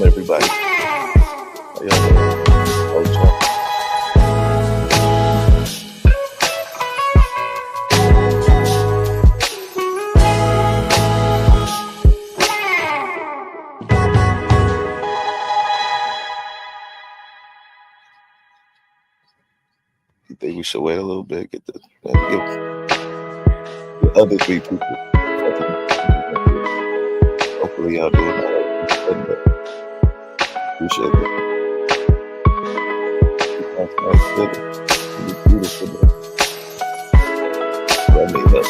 on, everybody? How y'all doing? Oh, you think we should wait a little bit? Get the other three people. Hopefully, y'all doing all right. Appreciate it. It's beautiful. I need help.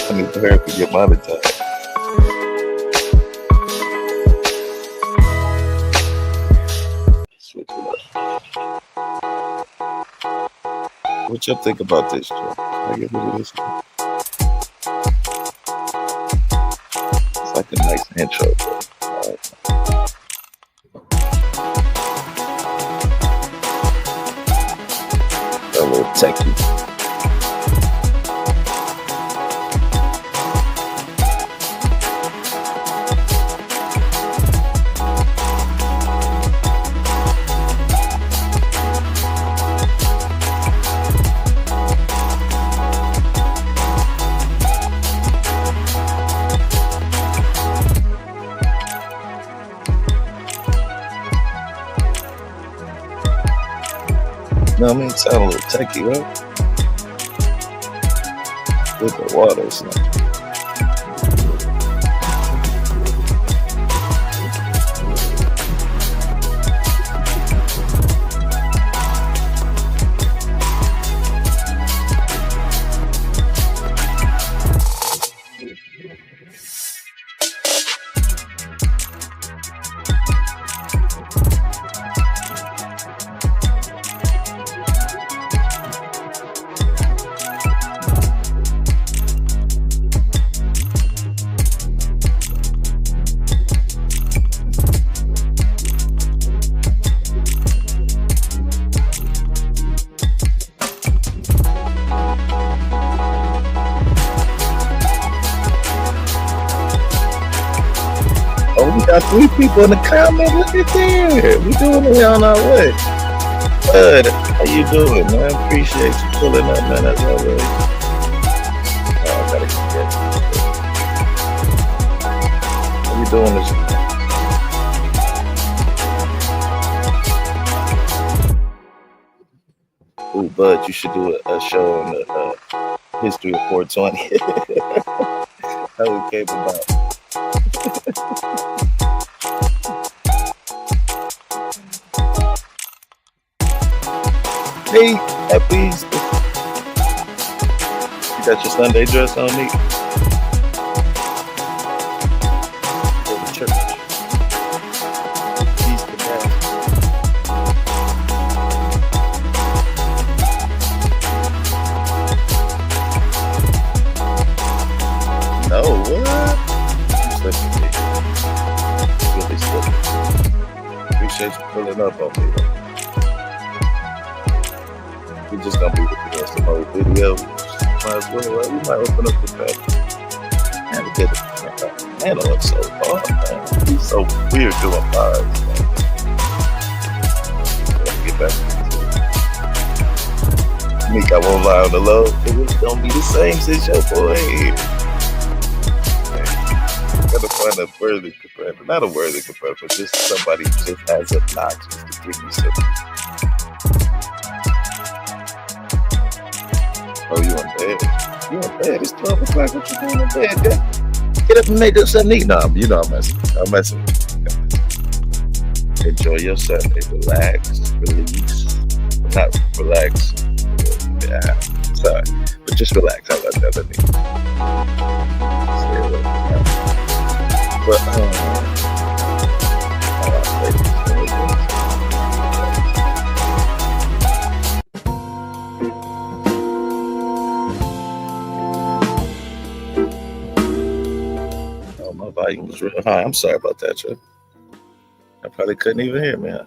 I need to hurry up and get monetized. Switch it up. What y'all think about this, Joe? I get rid of this one. It's like a nice intro, bro. A little techie. You know what I mean? Sound a little techie, right? With the water, it's like. We got 3 people in the comment. Look at there. We doing it on our way. Bud, how you doing, man? Appreciate you pulling up, man, as always. Oh, I gotta get How you doing this week? Ooh, Bud, you should do a show on the history of 420. How it came about. Hey, happy Easter. You got your Sunday dress on, Nick? Go to church. Easter Mass. No, what? You slipping, Nick. Really slipping. Appreciate you pulling up on me, though. We just gonna be looking at some old video. Might as well, right? We might open up the pack. Man, get it. Man, it's so hard, man. He's so weird doing lives, man. Let's get back to it. Nick, I won't lie on the low. It really don't be the same since your boy here. Gotta find a worthy competitor. Not a worthy competitor, but just somebody who just has obnoxious to give you something. Oh, you in bed? You in bed? It's 12 o'clock. What you doing in bed, guy? Get up and make something to eat. No, you know I'm messing. Enjoy your Sunday. Relax. Release. Not relax. Yeah, sorry. But just relax. How about that? My volume was real high. I'm sorry about that, Joe. I probably couldn't even hear me. Huh?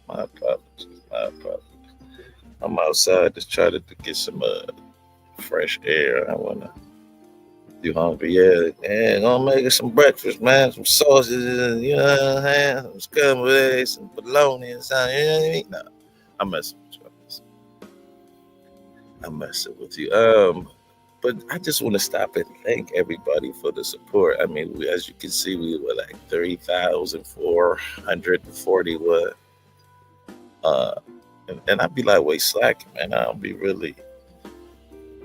My apologies. I'm outside to try to get some fresh air. I want to You hungry? Yeah, yeah. Gonna make us some breakfast, man. Some sausages, you know what I'm saying? Some scrambled eggs, some bologna and something. You know what I mean? Nah, I'm messing with you. I'm messing with you. But I just want to stop and thank everybody for the support. I mean, as you can see, we were like 3,440. What? Uh, and I'd be like, wait, slacking, man. I don't be really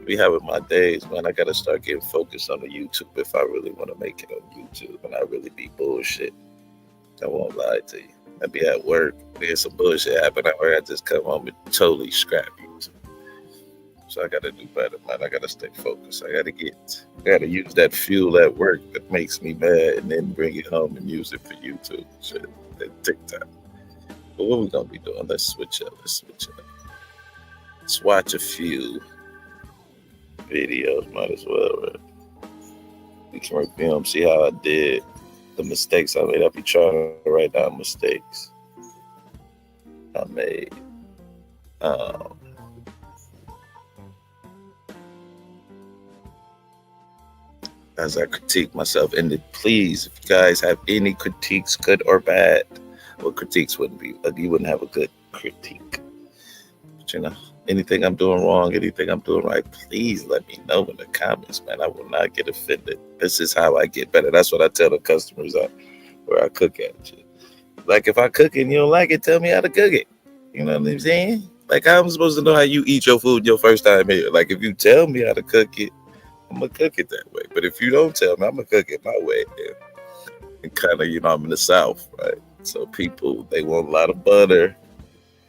be having my days, man. I gotta start getting focused on the YouTube if I really want to make it on YouTube, and I really be bullshit. I won't lie to you. I be at work, there's some bullshit happen at work. I just come home and totally scrap YouTube. So I gotta do better, man. I gotta stay focused. I gotta use that fuel at work that makes me mad, and then bring it home and use it for YouTube and shit. That TikTok. But what we gonna be doing? Let's switch up. Let's watch a few videos, might as well. Right? We can review them, see how I did, the mistakes I made. I'll be trying to write down mistakes I made. As I critique myself, and please, if you guys have any critiques, good or bad, well, critiques wouldn't be, you wouldn't have a good critique. But, you know, anything I'm doing wrong, anything I'm doing right, please let me know in the comments, man. I will not get offended. This is how I get better. That's what I tell the customers where I cook at. Like, if I cook it and you don't like it, tell me how to cook it. You know what I'm saying? Like, I'm supposed to know how you eat your food your first time here. Like, if you tell me how to cook it, I'm going to cook it that way. But if you don't tell me, I'm going to cook it my way. And kind of, you know, I'm in the South, right? So people, they want a lot of butter,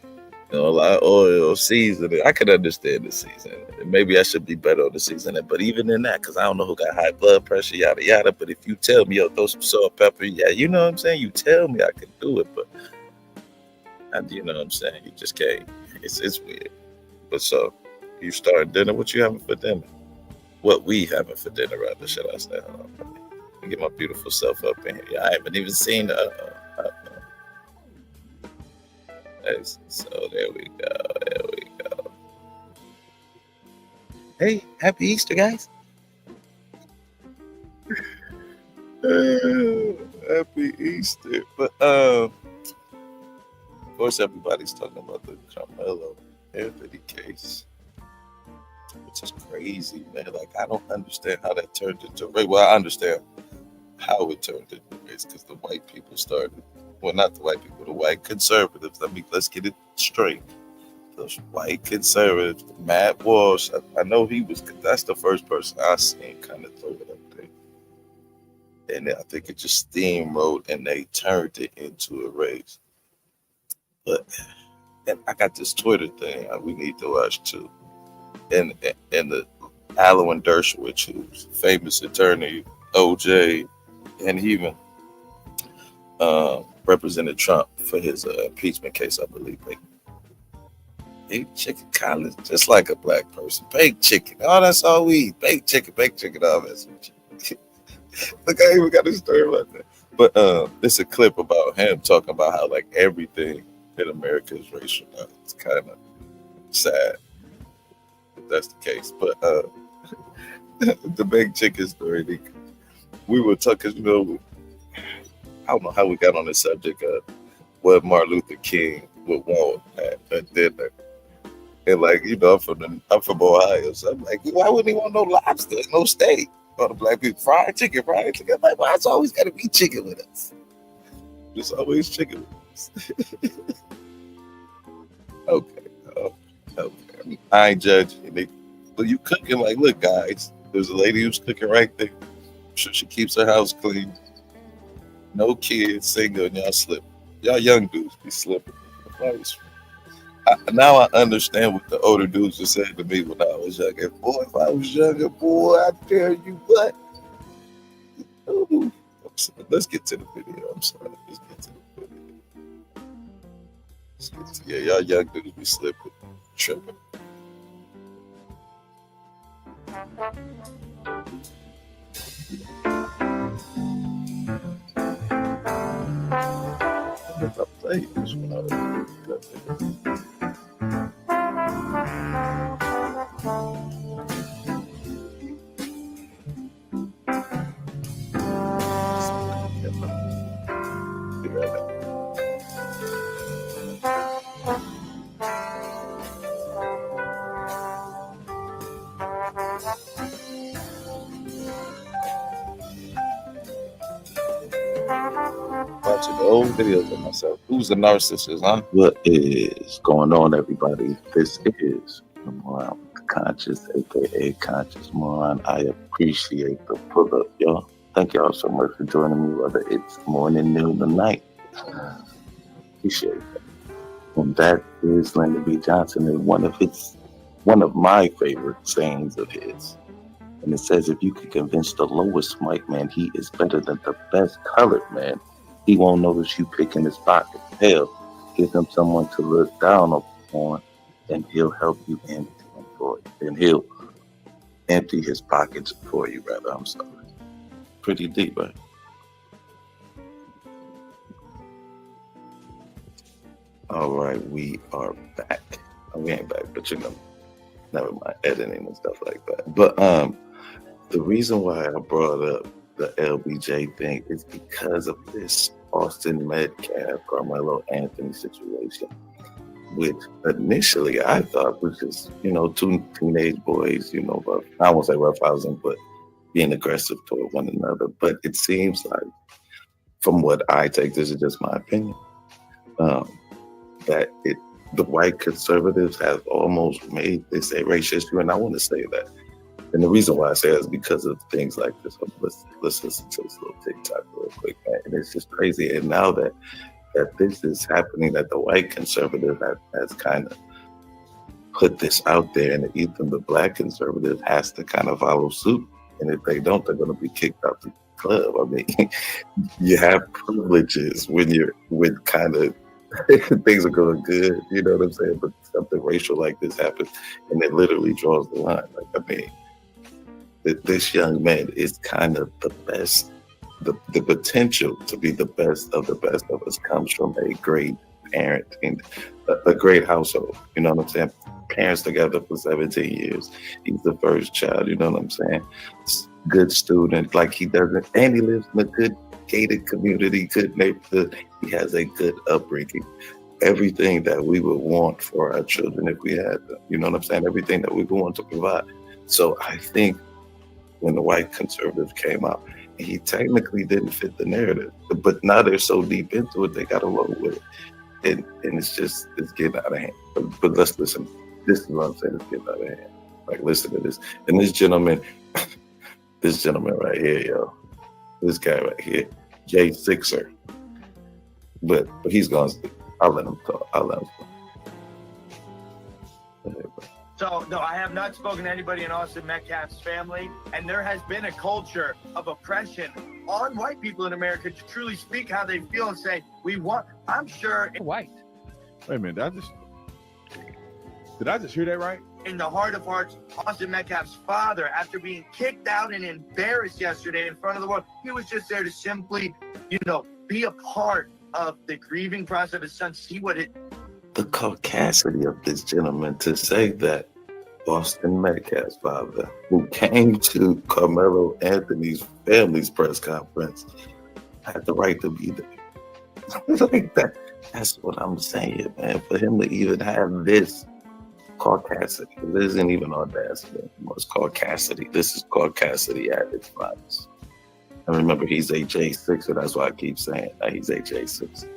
you know, a lot of oil, seasoning. I could understand the seasoning. Maybe I should be better on the seasoning. But even in that, because I don't know who got high blood pressure, yada, yada. But if you tell me, yo, throw some salt, pepper, yeah, you know what I'm saying? You tell me I can do it. But, you know what I'm saying? You just can't. It's weird. But so, you start dinner. What you having for dinner? What we having for dinner, rather, should I say? Hold on. Let me get my beautiful self up in here. Yeah, I haven't even seen so there we go. Hey, happy Easter, guys. Happy Easter. But of course everybody's talking about the Carmelo Anthony case, which is crazy, man. Like, I don't understand how that turned into race. Well, I understand how it turned into race, because the white people started. Well, not the white people, the white conservatives. Let's get it straight. Those white conservatives, Matt Walsh. I know that's the first person I seen kind of throw it up there. And I think it just steamrolled, and they turned it into a race. And I got this Twitter thing we need to watch too. And the Alan Dershowitz, who's famous attorney, OJ, and he even represented Trump for his impeachment case, I believe. Baked chicken collard, just like a black person. Baked chicken. Oh, that's all we eat. Baked chicken, all that. Look, I even got a story about that. But it's a clip about him talking about how, like, everything in America is racial now. It's kind of sad if that's the case. But the baked chicken story, we were talking, you know, I don't know how we got on the subject of what Martin Luther King would want at dinner. And, like, you know, I'm from Ohio, so I'm like, why wouldn't he want no lobster, no steak? All the black people, fried chicken. I'm like, why it's always got to be chicken with us? There's always chicken with us. Okay. I ain't judging. But you cooking, like, look, guys, there's a lady who's cooking right there. I'm sure she keeps her house clean. No kids, single, and y'all slipping. Y'all young dudes be slipping. Now I understand what the older dudes were saying to me when I was younger. Boy, if I was younger, boy, I tell you what. Ooh. Let's get to the video. I'm sorry. Let's get to the video. Y'all young dudes be slipping, tripping. If I play this one, old videos of myself. Who's the narcissist, huh? What is going on, everybody? This is the Moron with the Conscious, aka Conscious Moron. I appreciate the pull up, y'all. Thank y'all so much for joining me, whether it's morning, noon, or night. Appreciate it. And that is Lyndon B. Johnson, and one of my favorite sayings of his. And it says, if you can convince the lowest white man he is better than the best colored man, he won't notice you picking his pocket. Hell, give him someone to look down upon, and he'll help you empty them for you. And he'll empty his pockets for you, rather. I'm sorry. Pretty deep, right? All right, we are back. We ain't back, but never mind editing and stuff like that. But the reason why I brought up the LBJ thing is because of this Austin Metcalf, Carmelo Anthony situation, which initially I thought was just, two teenage boys, rough, I won't say roughhousing, but being aggressive toward one another. But it seems like, from what I take, this is just my opinion, that the white conservatives have almost made this a race issue, and I want to say that. And the reason why I say that is because of things like this. Let's listen to this little TikTok real quick, man. And it's just crazy. And now that this is happening, that the white conservative has kind of put this out there, and even the black conservative has to kind of follow suit. And if they don't, they're going to be kicked out the club. I mean, you have privileges when kind of things are going good, you know what I'm saying? But something racial like this happens, and it literally draws the line. Like, I mean, this young man is kind of the best. The potential to be the best of us comes from a great parent and a great household. You know what I'm saying? Parents together for 17 years. He's the first child. You know what I'm saying? Good student. Like, he doesn't, and he lives in a good gated community, good neighborhood. He has a good upbringing. Everything that we would want for our children if we had them. You know what I'm saying? Everything that we would want to provide. So I think when the white conservatives came out, he technically didn't fit the narrative, but now they're so deep into it, they got to roll with it. And it's getting out of hand. But let's listen. This is what I'm saying, it's getting out of hand. Like, listen to this. And this gentleman right here, yo. This guy right here, Jay Sixer. But he's gone. I'll let him talk. So, no, I have not spoken to anybody in Austin Metcalf's family, and there has been a culture of oppression on white people in America to truly speak how they feel and say, I'm sure. White. Wait a minute, did I just hear that right? In the heart of hearts, Austin Metcalf's father, after being kicked out and embarrassed yesterday in front of the world, he was just there to simply, be a part of the grieving process of his son, see what it... The caucasity of this gentleman to say that Austin Metcalf's father, who came to Carmelo Anthony's family's press conference, had the right to be there. Like that. That's what I'm saying, man. For him to even have this caucasity, this isn't even audacity, it's caucasity. This is caucasity at its finest. And remember, he's a J6, so that's why I keep saying that he's a J6.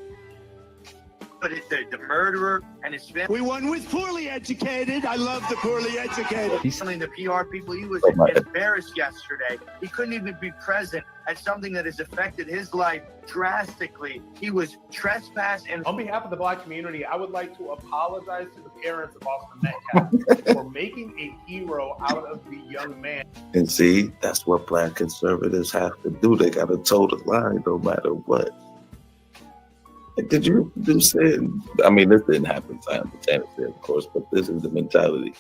But it's the murderer and his family. We won with poorly educated. I love the poorly educated. He's telling the PR people he was embarrassed yesterday. He couldn't even be present at something that has affected his life drastically. He was trespassed. And on behalf of the black community, I would like to apologize to the parents of Austin Metcalf for making a hero out of the young man. And see, that's what black conservatives have to do. They got to toe the line no matter what. Did you say? I mean, this didn't happen simultaneously, of course, but this is the mentality.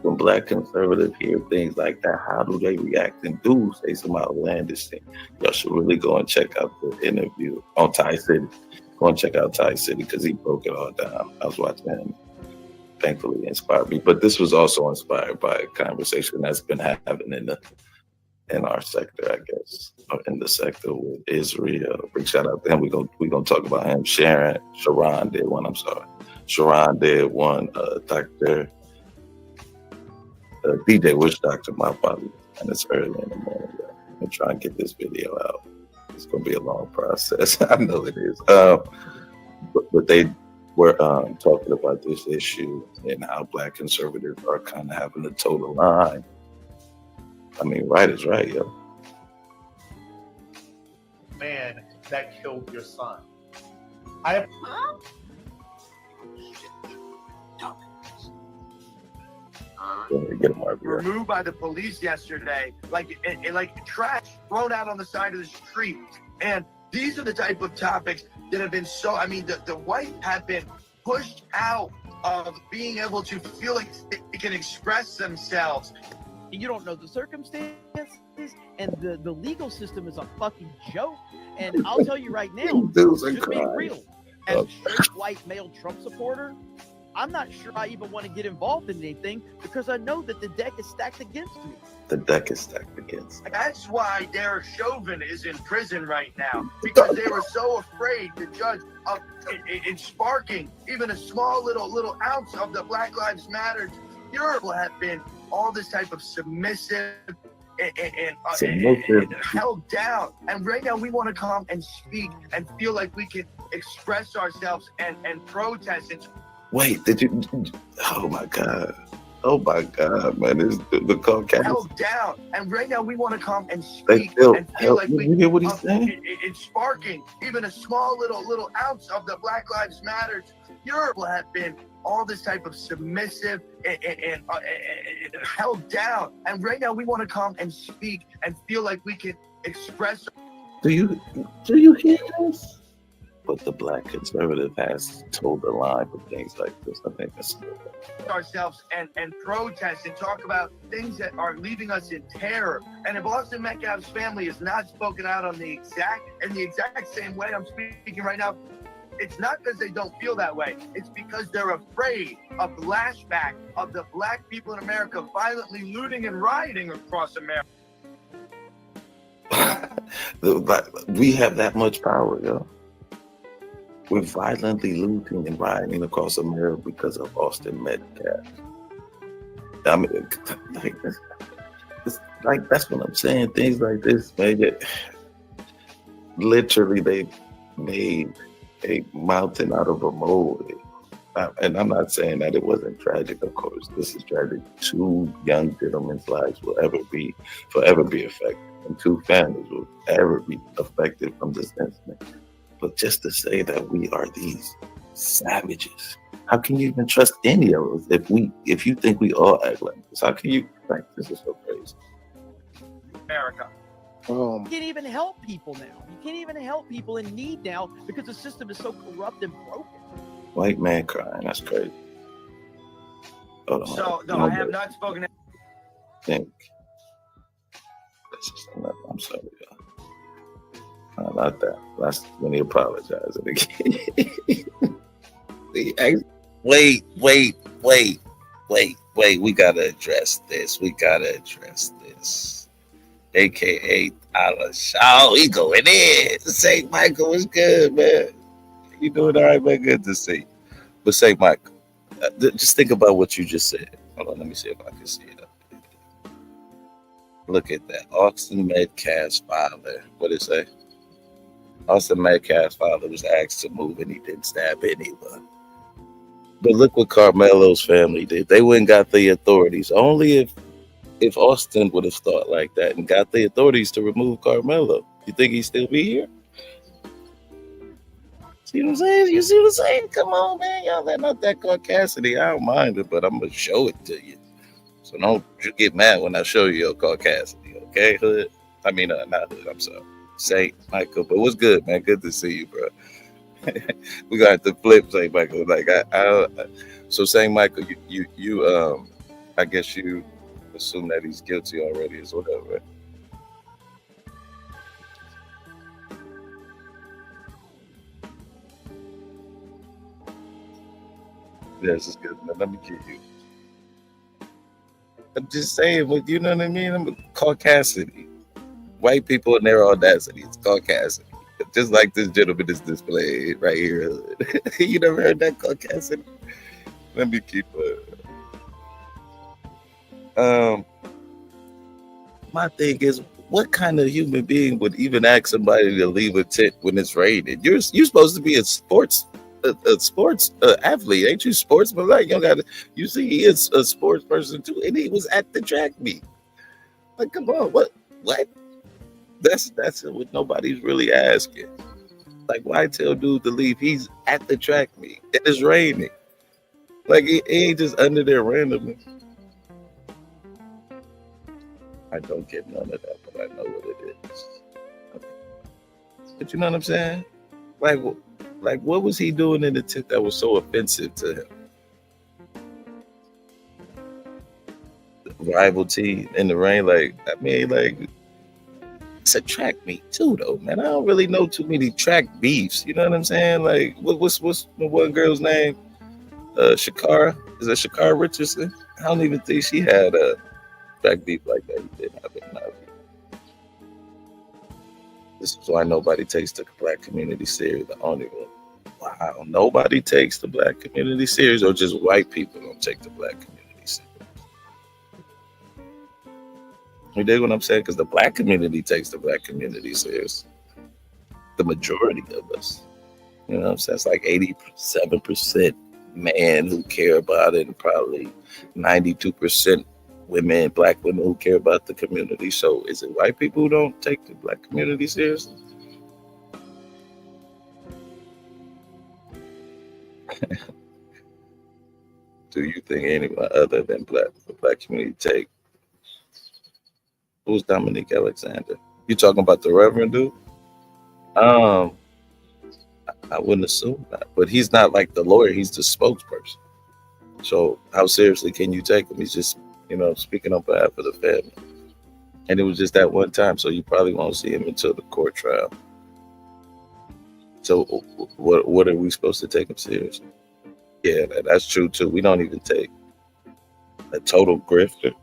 When black conservatives hear things like that, how do they react and do say some outlandish thing? Y'all should really go and check out the interview on Ty City. Go and check out Ty City because he broke it all down. I was watching him. Thankfully, it inspired me. But this was also inspired by a conversation that's been happening in our sector, I guess, or in the sector with Israel. Big shout out to him. We're gonna talk about him. Sharon did one. I'm sorry. Sharon did one. Dr. DJ Witch Doctor, my apologies. And it's early in the morning. I'm trying to get this video out. It's going to be a long process. I know it is. But they were talking about this issue and how Black conservatives are kind of having to toe the line. I mean, right is right, yo. Man that killed your son. I have Get him out here. removed by the police yesterday, like trash thrown out on the side of the street. And these are the type of topics that have been so. I mean, the white have been pushed out of being able to feel like they can express themselves. You don't know the circumstances, and the legal system is a fucking joke. And I'll tell you right now, Dudes are just being crying. real, as a straight white male Trump supporter, I'm not sure I even want to get involved in anything because I know that the deck is stacked against me. The deck is stacked against. That's why Derek Chauvin is in prison right now, because they were so afraid, the judge, of in sparking even a small little ounce of the Black Lives Matter. Europe will have been all this type of submissive and held down. And right now we want to come and speak and feel like we can express ourselves and protest. And Wait, did you? Oh my God. Oh my God, man. It's the Caucasians. held down. And right now we want to come and They speak feel and feel like we you hear what he's saying? it's sparking even a small little ounce of the Black Lives Matter. Europe will have been all this type of submissive and held down. And right now we want to come and speak and feel like we can express Do you hear this? But the Black conservative has told the line for things like this. I think that's ourselves and protest and talk about things that are leaving us in terror. And if Austin Metcalf's family is not spoken out on the exact same way I'm speaking right now, it's not because they don't feel that way. It's because they're afraid of the lashback of the Black people in America violently looting and rioting across America. we have that much power, yo. We're violently looting and rioting across America because of Austin Metcalf. I mean, like that's what I'm saying. Things like this, man. Literally, they made a mountain out of a molehill. And I'm not saying that it wasn't tragic, of course. This is tragic. 2 young gentlemen's lives will forever be affected, and 2 families will ever be affected from this incident. But just to say that we are these savages, how can you even trust any of us if you think we all act like this? How can you? Like, this is so crazy. America. You can't even help people now. You can't even help people in need now because the system is so corrupt and broken. White man crying. That's crazy. Hold on. So no, I have not spoken. Think. That's just another. I'm sorry, y'all. Not that. That's when he apologized again. Wait. We gotta address this. AKA Allah Shaw. He going in. St. Michael was good, man. You doing all right, man? Good to see you. But St. Michael, just think about what you just said. Hold on, let me see if I can see it up. Look at that. Austin Metcalf's father. What did it say? Austin Metcalf's father was asked to move and he didn't stab anyone. But look what Carmelo's family did. They went and got the authorities. Only if Austin would have thought like that and got the authorities to remove Carmelo, you think he'd still be here? See what I'm saying? You see what I'm saying? Come on, man. Y'all letting out that Caucasity. I don't mind it, but I'm going to show it to you. So don't get mad when I show you your Caucasity, okay, Hood? I mean, not Hood, I'm sorry. St. Michael. But what's good, man? Good to see you, bro. We got to flip St. Michael. Like, so St. Michael, you I guess you assume that he's guilty already as well, right? Yes, it's good, man. Let me get you. I'm just saying, but you know what I mean? I'm Caucasity. White people in their audacity. It's Caucasity. Just like this gentleman is displayed right here. You never heard that Caucasity? Let me keep my thing is, what kind of human being would even ask somebody to leave a tent when it's raining? You're supposed to be a sports athlete, ain't you? Sportsman, like you don't got to. You see, he is a sports person too, and he was at the track meet. Like, come on, what? That's what nobody's really asking. Like, why tell dude to leave? He's at the track meet. It is raining. Like, he ain't just under there randomly. I don't get none of that, but I know what it is. But you know what I'm saying? Like, what was he doing in the tent that was so offensive to him? The rival team in the rain, like, I mean, like, it's a track meet too, though, man. I don't really know too many track beefs. You know what I'm saying? Like, what's the one girl's name? Shakara? Is that Shakara Richardson? I don't even think she had a track beef like that. He didn't have it. This is why nobody takes the black community serious. The only one. Wow, nobody takes the black community serious, or just white people don't take the black community serious. You dig what I'm saying? Because the black community takes the black community serious. The majority of us. You know what I'm saying? It's like 87% men who care about it, and probably 92% women, black women who care about the community. So is it white people who don't take the black community seriously? Do you think anyone other than the black community take? Who's Dominique Alexander? You talking about the Reverend dude? I wouldn't assume that, but he's not like the lawyer. He's the spokesperson. So how seriously can you take him? He's just, speaking on behalf of the family. And it was just that one time, so you probably won't see him until the court trial. So what are we supposed to take him seriously? Yeah, that's true too. We don't even take a total grifter.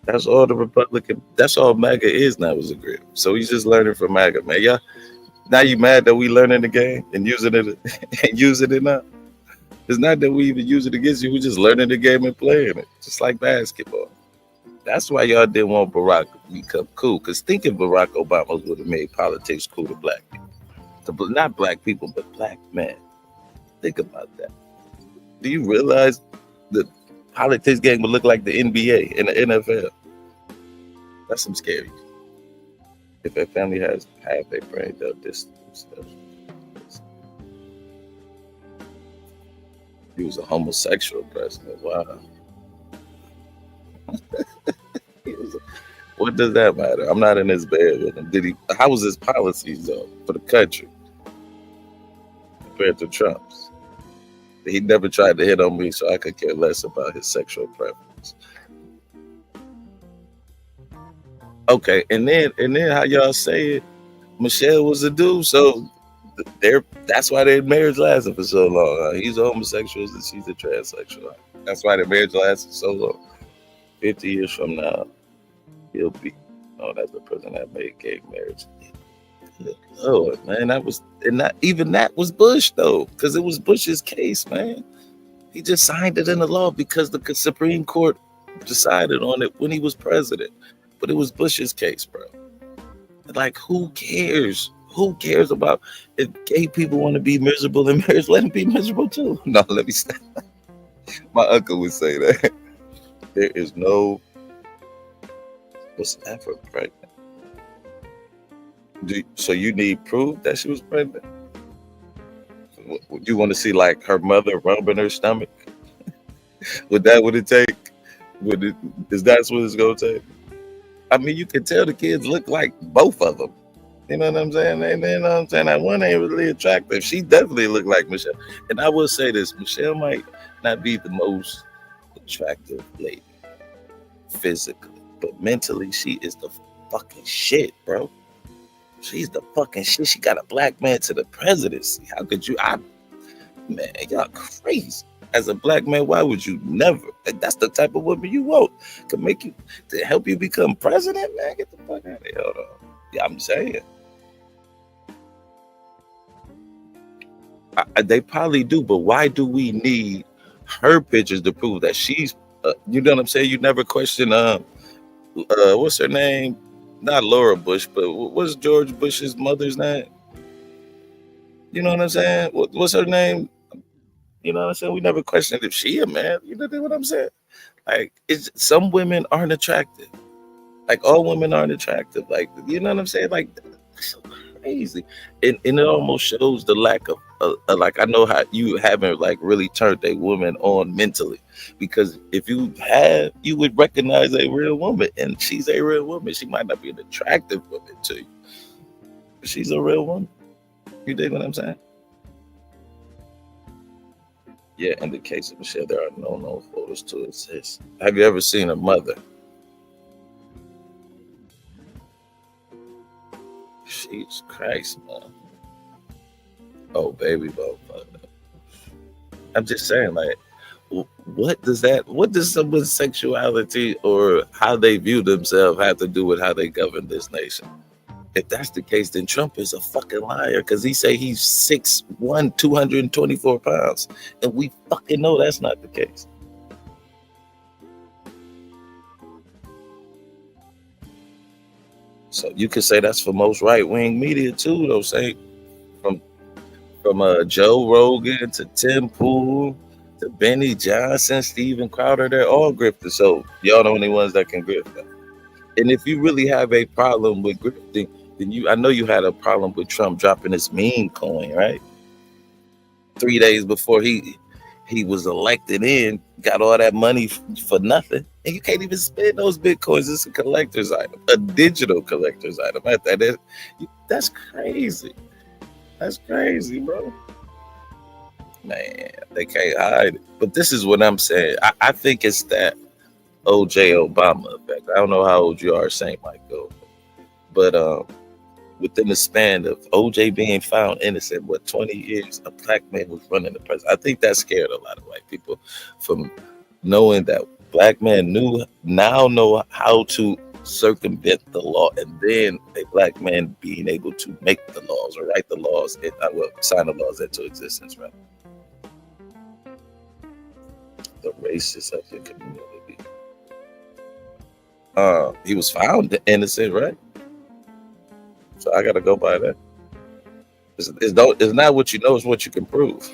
That's all the Republican. That's all MAGA is now, is a grip. So he's just learning from MAGA, man. Yeah. Now you mad that we learning the game and using it and using it now? It's not that we even use it against you. We just learning the game and playing it, just like basketball. That's why y'all didn't want Barack to become cool. Because thinking Barack Obama would have made politics cool to black people, not black people, but black men. Think about that. Do you realize the politics game would look like the NBA and the NFL? That's some scary. If a family has half their brain, they'll distance themselves. He was a homosexual president. Wow. What does that matter? I'm not in his bed with him. How was his policies though for the country compared to Trump's? He never tried to hit on me, so I could care less about his sexual preference. Okay, and then how y'all say it, Michelle was a dude, so that's why their marriage lasted for so long. He's a homosexual and she's a transsexual. That's why their marriage lasted so long. 50 years from now, he'll be known as the person that made gay marriage. Lord, man, that was Bush though, because it was Bush's case, man. He just signed it into law because the Supreme Court decided on it when he was president. But it was Bush's case, bro. Like, who cares? Who cares about if gay people want to be miserable in marriage? Let them be miserable too. No, let me stop. My uncle would say that. There is no. What's that for pregnant? So you need proof that she was pregnant? Would you want to see like her mother rubbing her stomach? Would it take? Is that what it's gonna take? I mean, you can tell the kids look like both of them. You know what I'm saying? And you know what I'm saying? That one ain't really attractive. She definitely looked like Michelle. And I will say this, Michelle might not be the most attractive lady physically, but mentally she is the fucking shit, bro. She's the fucking shit. She got a black man to the presidency. How could you? Man, y'all crazy. As a black man, why would you never? That's the type of woman you want. Can make you to help you become president, man. Get the fuck out of here. Hold on. Yeah, I'm saying. They probably do, but why do we need her pictures to prove that she's? You know what I'm saying? You never question what's her name? Not Laura Bush, but what's George Bush's mother's name? You know what I'm saying? What's her name? You know what I'm saying? We never questioned if she a man. You know what I'm saying? Like, some women aren't attractive. Like, all women aren't attractive. Like, you know what I'm saying? Like, that's so crazy. And it almost shows the lack of, like, I know how you haven't, like, really turned a woman on mentally. Because if you had, you would recognize a real woman. And she's a real woman. She might not be an attractive woman to you, but she's a real woman. You dig what I'm saying? Yeah, in the case of Michelle, there are no known photos to exist. Have you ever seen her mother? Jesus Christ, man. Oh, baby, bro. I'm just saying, like, what does someone's sexuality or how they view themselves have to do with how they govern this nation? If that's the case, then Trump is a fucking liar, because he say he's 6'1", 224 pounds. And we fucking know that's not the case. So you could say that's for most right-wing media too, though, say from Joe Rogan to Tim Pool to Benny Johnson, Steven Crowder, they're all grifters. So y'all the only ones that can grift them. And if you really have a problem with grifting, then I know you had a problem with Trump dropping his meme coin, right? 3 days before he was elected in, got all that money for nothing. And you can't even spend those Bitcoins. It's a collector's item, a digital collector's item. That's crazy. That's crazy, bro. Man, they can't hide it. But this is what I'm saying. I think it's that OJ Obama effect. I don't know how old you are, St. Michael. But within the span of OJ being found innocent, 20 years, a black man was running the president. I think that scared a lot of white people from knowing that black men now know how to circumvent the law, and then a black man being able to make the laws or write the laws and sign the laws into existence, right? The racist of the community. He was found innocent, right? So I gotta go by that. It's not what you know, it's what you can prove.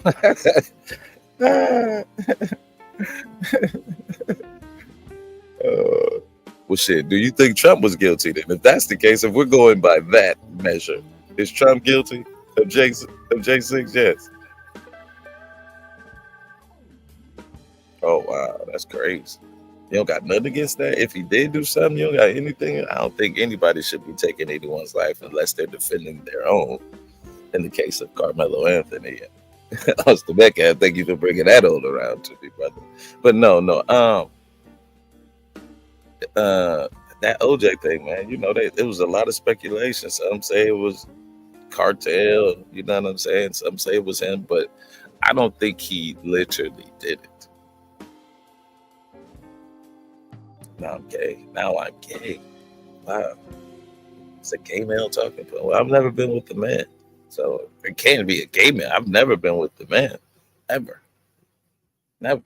Well, shit, do you think Trump was guilty then? If that's the case, if we're going by that measure, is Trump guilty of J6? Yes. Oh, wow, that's crazy. You don't got nothing against that? If he did do something, you don't got anything? I don't think anybody should be taking anyone's life unless they're defending their own. In the case of Carmelo Anthony. Austin Metcalf, thank you for bringing that all around to me, brother. But no. That OJ thing, man, you know, it was a lot of speculation. Some say it was cartel, you know what I'm saying? Some say it was him, but I don't think he literally did it. Now I'm gay. Wow. It's a gay male talking. Well, I've never been with the man. So it can't be a gay man. I've never been with the man. Ever. Never.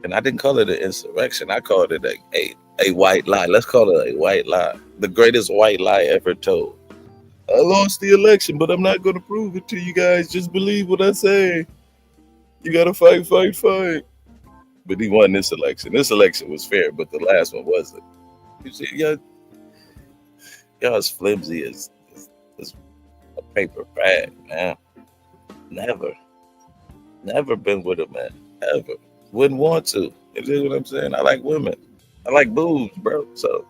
And I didn't call it an insurrection. I called it a white lie. Let's call it a white lie. The greatest white lie ever told. I lost the election, but I'm not going to prove it to you guys. Just believe what I say. You got to fight. But he won this election. This election was fair, but the last one wasn't. You see, y'all as flimsy as a paper bag, man. Never been with a man. Ever. Wouldn't want to. You see what I'm saying? I like women. I like boobs, bro. So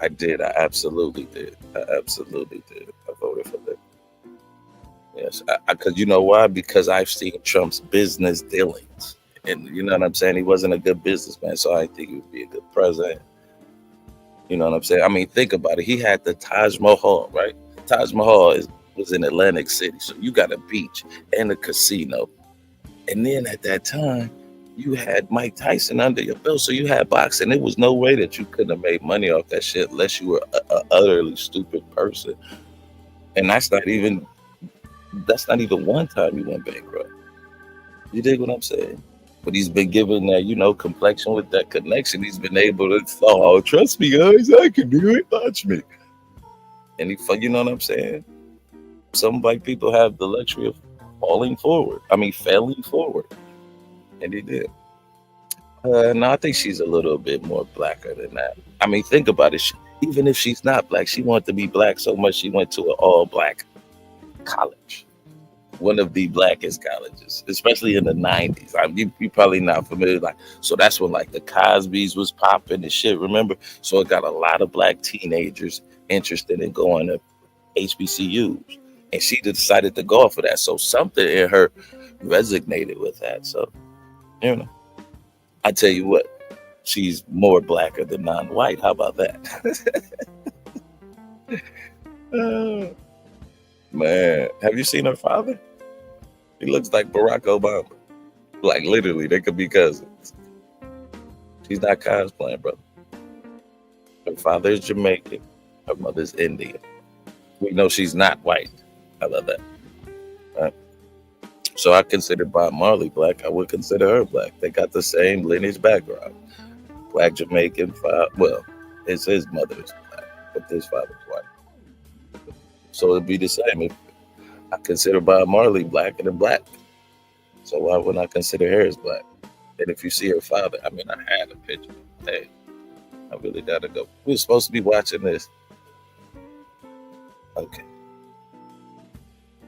I did. I absolutely did. I voted for them. Yes, because you know why? Because I've seen Trump's business dealings, and you know what I'm saying. He wasn't a good businessman, so I think he would be a good president. You know what I'm saying? I mean, think about it. He had the Taj Mahal, right? Taj Mahal was in Atlantic City, so you got a beach and a casino, and then at that time, you had Mike Tyson under your belt, so you had boxing. There was no way that you couldn't have made money off that shit unless you were an utterly stupid person, and that's not even one time you went bankrupt. You dig what I'm saying? But he's been given that, complexion with that connection. He's been able to, oh, trust me, guys, I can do it. Watch me. And you know what I'm saying? Some white people have the luxury of failing forward. And he did. No, I think she's a little bit more blacker than that. I mean, think about it. Even if she's not black, she wanted to be black so much she went to an all-black college. One of the blackest colleges, especially in the 90s. You're probably not familiar. So that's when the Cosbys was popping and shit, remember? So it got a lot of black teenagers interested in going to HBCUs. And she decided to go off of that. So something in her resonated with that. So, I tell you what, she's more blacker than non-white. How about that? Man, have you seen her father? He looks like Barack Obama. Literally, they could be cousins. She's not cosplaying, brother. Her father is Jamaican. Her mother's Indian. We know she's not white. I love that. Right? So I consider Bob Marley black. I would consider her black. They got the same lineage background. Black Jamaican father. Well, his mother is black, but his father's white. So it'd be the same. If I consider Bob Marley black and black. So why wouldn't I consider her as black? And if you see her father, I had a picture. Hey, I really gotta go. We were supposed to be watching this. Okay.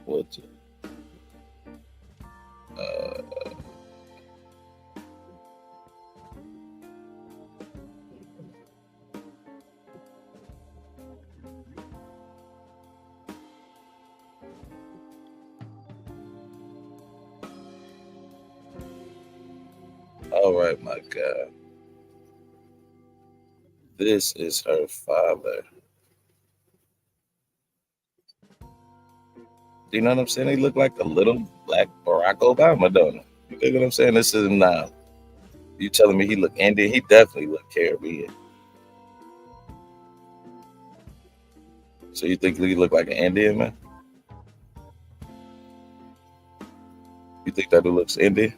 What? All right, my God. This is her father. Do you know what I'm saying? He looked like a little black Barack Obama, don't he? You get what I'm saying? This is him now. You telling me he looked Indian? He definitely looked Caribbean. So you think he looked like an Indian, man? You think that it looks Indian?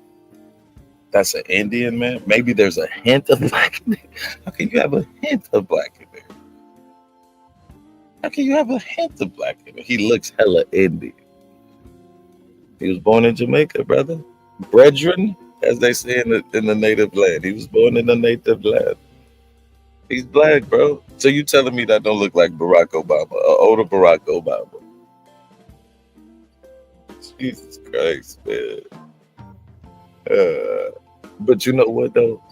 That's an Indian, man? Maybe there's a hint of black in there. How can you have a hint of black in there? How can you have a hint of black in there? He looks hella Indian. He was born in Jamaica, brother. Brethren, as they say in the native land. He was born in the native land. He's black, bro. So you telling me that don't look like Barack Obama, or older Barack Obama? Jesus Christ, man. But you know what, though?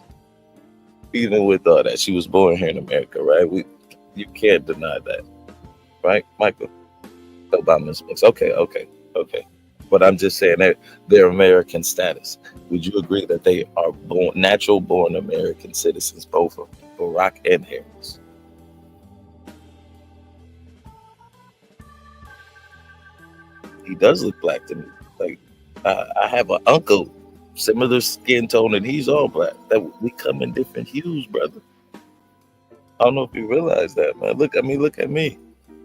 Even with all that, she was born here in America, right? You can't deny that. Right, Michael? Obama's mixed. Okay. But I'm just saying that their American status. Would you agree that they are natural born American citizens, both of them, Barack and Harris? He does look black to me. I have an uncle, similar skin tone, and he's all black. That we come in different hues, brother. I don't know if you realize that, man. Look at me.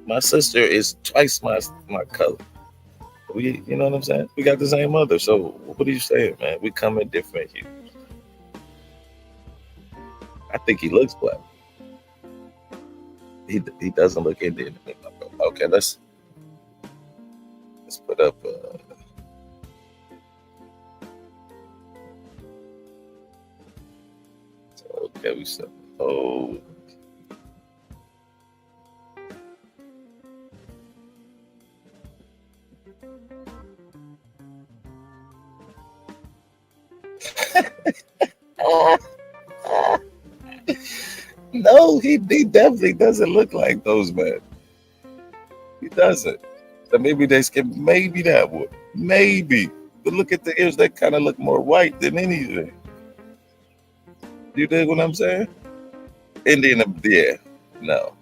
My sister is twice my color. You know what I'm saying? We got the same mother. So what are you saying, man? We come in different hues. I think he looks black. He doesn't look Indian to me, my bro. Okay, let's put up. Okay, we said. Oh. No, he definitely doesn't look like those, man. He doesn't. So maybe they skip. Maybe that would. Maybe. But look at the ears. They kind of look more white than anything. You dig what I'm saying? Indian, yeah. No.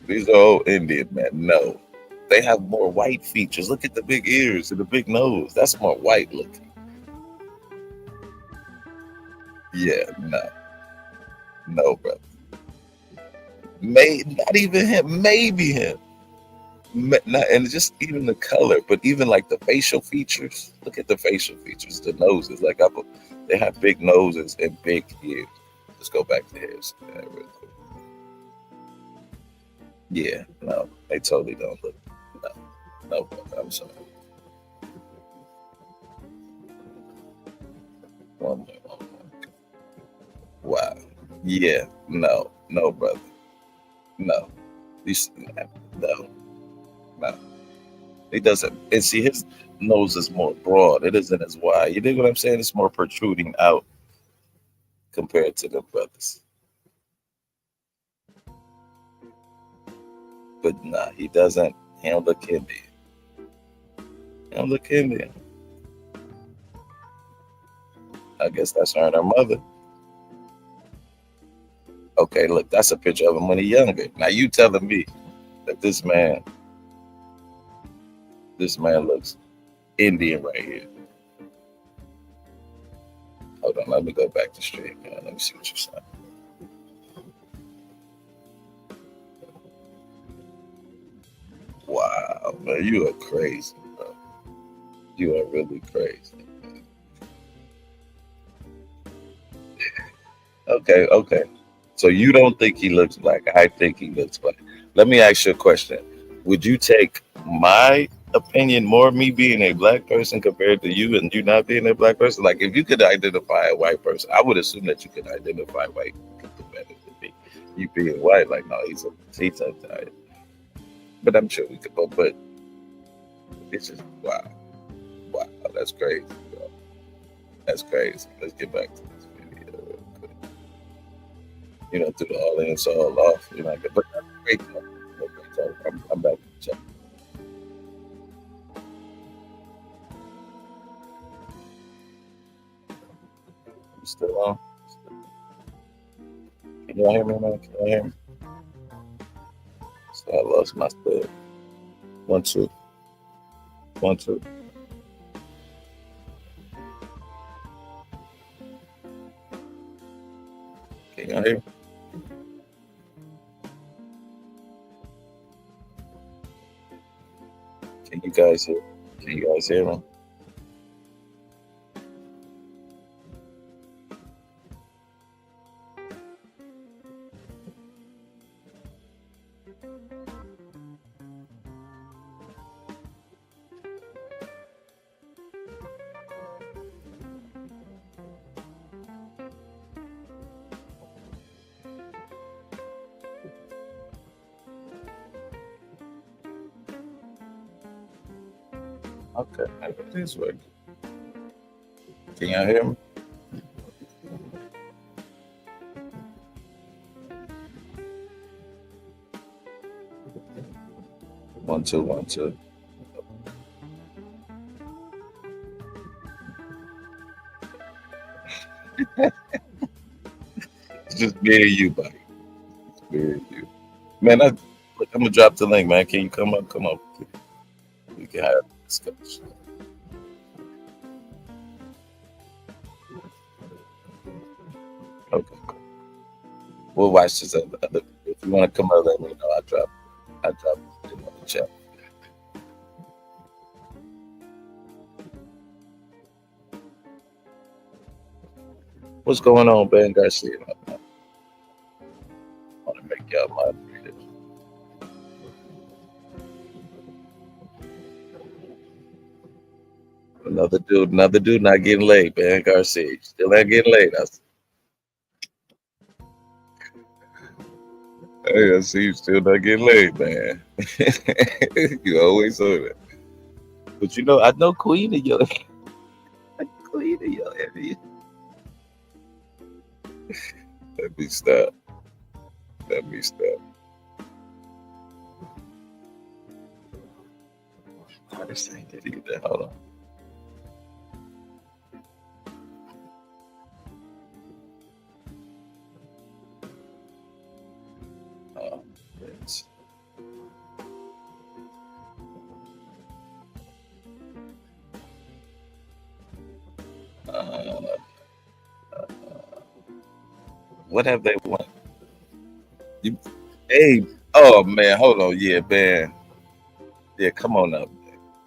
These are all Indian, man. No. They have more white features. Look at the big ears and the big nose. That's more white looking. Yeah, no, brother. Not even him. Maybe him. Not, and just even the color, but even like the facial features. Look at the facial features, the noses. Like they have big noses and big ears. Let's go back to his. Real quick. Yeah, no, they totally don't look. No, I'm sorry. One more. Wow. Yeah, no, brother. No. No. He doesn't. And see, his nose is more broad. It isn't as wide. You dig what I'm saying? It's more protruding out compared to the brothers. But nah, he doesn't. He don't look Indian. He don't look Indian. I guess that's her and her mother. Okay, look, that's a picture of him when he's younger. Now you telling me that this man looks Indian right here. Hold on, let me go back to stream, man. Let me see what you're saying. Wow, man, you are crazy, bro. You are really crazy. Okay. So you don't think he looks black? I think he looks black. Let me ask you a question. Would you take my opinion more, me being a black person compared to you and you not being a black person? Like, if you could identify a white person, I would assume that you could identify white people better than me. You being white, like, no, he's a but I'm sure we could go. But it's just wow, that's crazy, bro. That's crazy. Let's get back to this video real quick. You know, through the all in, so all off. You know, but that's great talk. I'm back to check. You still on? Can y'all hear me, man? Can y'all hear me? So I lost my spell. 1 2 1 2. Can y'all hear me? Can you guys hear me? Okay, this way. Can y'all hear me? One, two, 1 2. It's just me and you, buddy. It's me and you. Man, I'm gonna drop the link, man. Can you come up? Come up. We can have a discussion. Okay. We'll watch this other. If you want to come up, let me know. I drop it in the chat. What's going on, Ben Garcia? I want to make y'all moderators. Another dude not getting laid, Ben Garcia. Still not getting laid. I see you still not getting laid, man. You always say that. But you know, I know Queen of your area. Let me stop. I just ain't did either. Hold on. Yes. What have they won? Hey, oh man, hold on. Yeah, Ben. Yeah, come on up.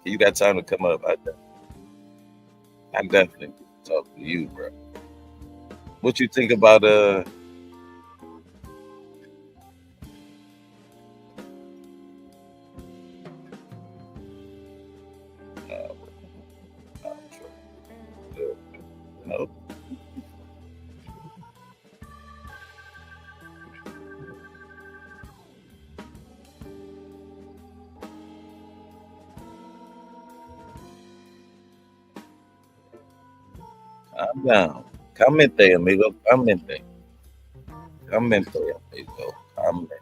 You got time to come up? I definitely talk to you, bro. What you think about no. Calm down. Comente, amigo. Comente. Comente, amigo. Comente.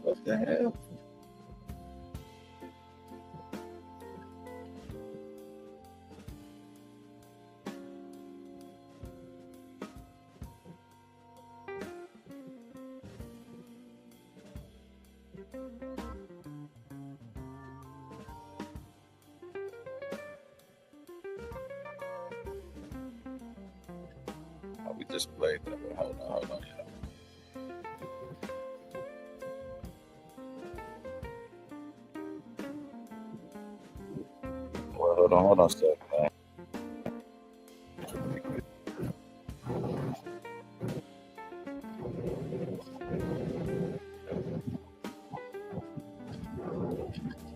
What the hell? Oh, we just played that. Hold on. Well, hold on a second, man.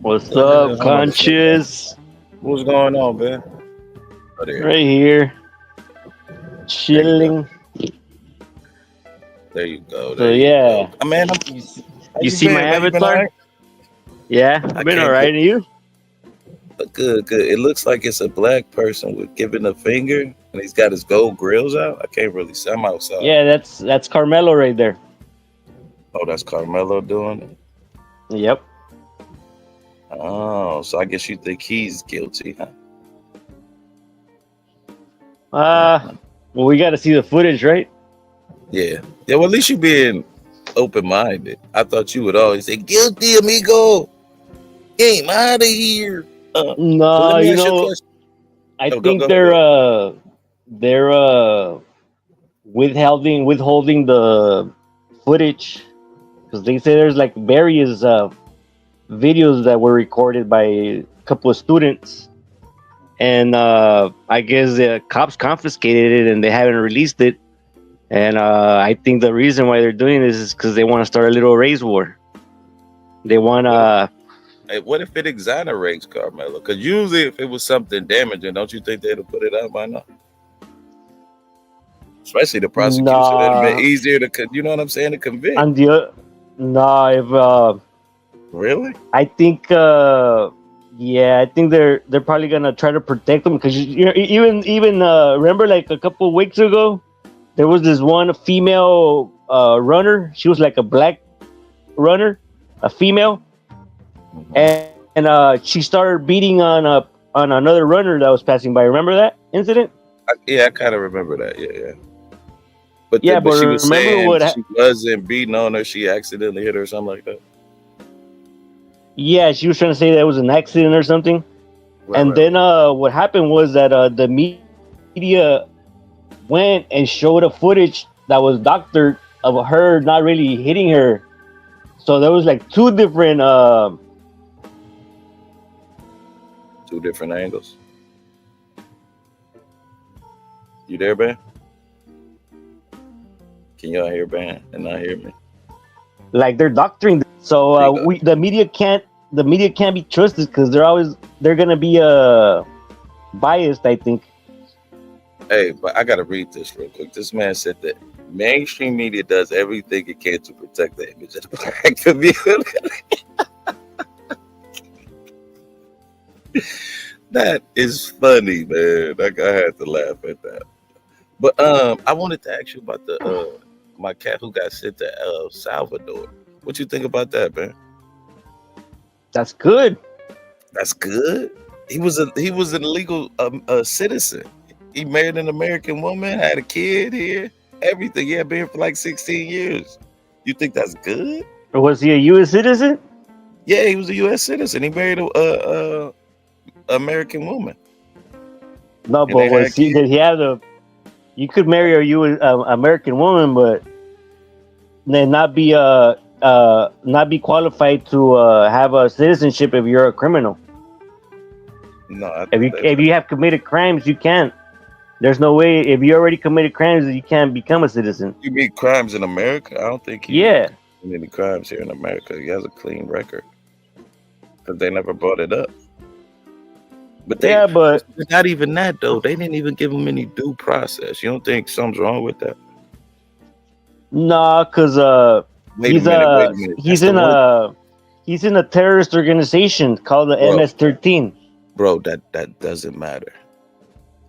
What's Hold on up, a second. Conscious? What's going on, man? Oh, there. Right here, chilling. There you go. So yeah, Oh, man, you see my avatar? Yeah, I've been alright. And you? Good. It looks like it's a black person with giving a finger, and he's got his gold grills out. I can't really see. I'm outside. Yeah, that's Carmelo right there. Oh, that's Carmelo doing it. Yep. Oh, so I guess you think he's guilty, huh? Well, we got to see the footage, right? Yeah. Well, at least you being open-minded. I thought you would always say guilty, amigo. Game out of here. No, you know, I think they're withholding the footage because they say there's like various videos that were recorded by a couple of students, and I guess the cops confiscated it and they haven't released it. And I think the reason why they're doing this is because they want to start a little race war. They want to. Hey, what if it exonerates Carmelo? Because usually, if it was something damaging, don't you think they'd have put it out by now? Especially the prosecution, it'd been easier to, you know what I'm saying, to convict. And Really? I think, I think they're probably gonna try to protect them because even remember like a couple of weeks ago, there was this one female runner. She was like a black runner, a female, and she started beating on another runner that was passing by. Remember that incident? I kind of remember that. Yeah. But she was remember saying she wasn't beating on her. She accidentally hit her or something like that. Yeah, she was trying to say that it was an accident or something. Right. Then what happened was that the media went and showed a footage that was doctored of her not really hitting her. So there was like two different angles. You there, Ben? Can y'all hear Ben and not hear me? Like they're doctoring. So the media can't be trusted because they're gonna be biased, I think. Hey, but I gotta read this real quick. This man said that mainstream media does everything it can to protect the image of the black community. That is funny, man. I had to laugh at that. But I wanted to ask you about the my cat who got sent to El Salvador. What you think about that, man? That's good. That's good. He was an illegal citizen. He married an American woman, had a kid here, everything. Yeah, been here for like 16 years. You think that's good? Or was he a U.S. citizen? Yeah, he was a U.S. citizen. He married American woman. No, they but had was he, kids. did he have the? You could marry a U.S. American woman, but then not be qualified to have a citizenship if you're a criminal. No, I If think you have committed crimes, you can't. There's no way. If you already committed crimes, you can't become a citizen. you meet crimes in America. I don't think he Yeah. committed any crimes here in America. He has a clean record because they never brought it up. But they, Yeah, but not even that though. They didn't even give him any due process. You don't think something's wrong with that? nah, cause Wait he's a minute. he's That's in the one- he's in a terrorist organization called the Bro. MS-13. bro. That doesn't matter.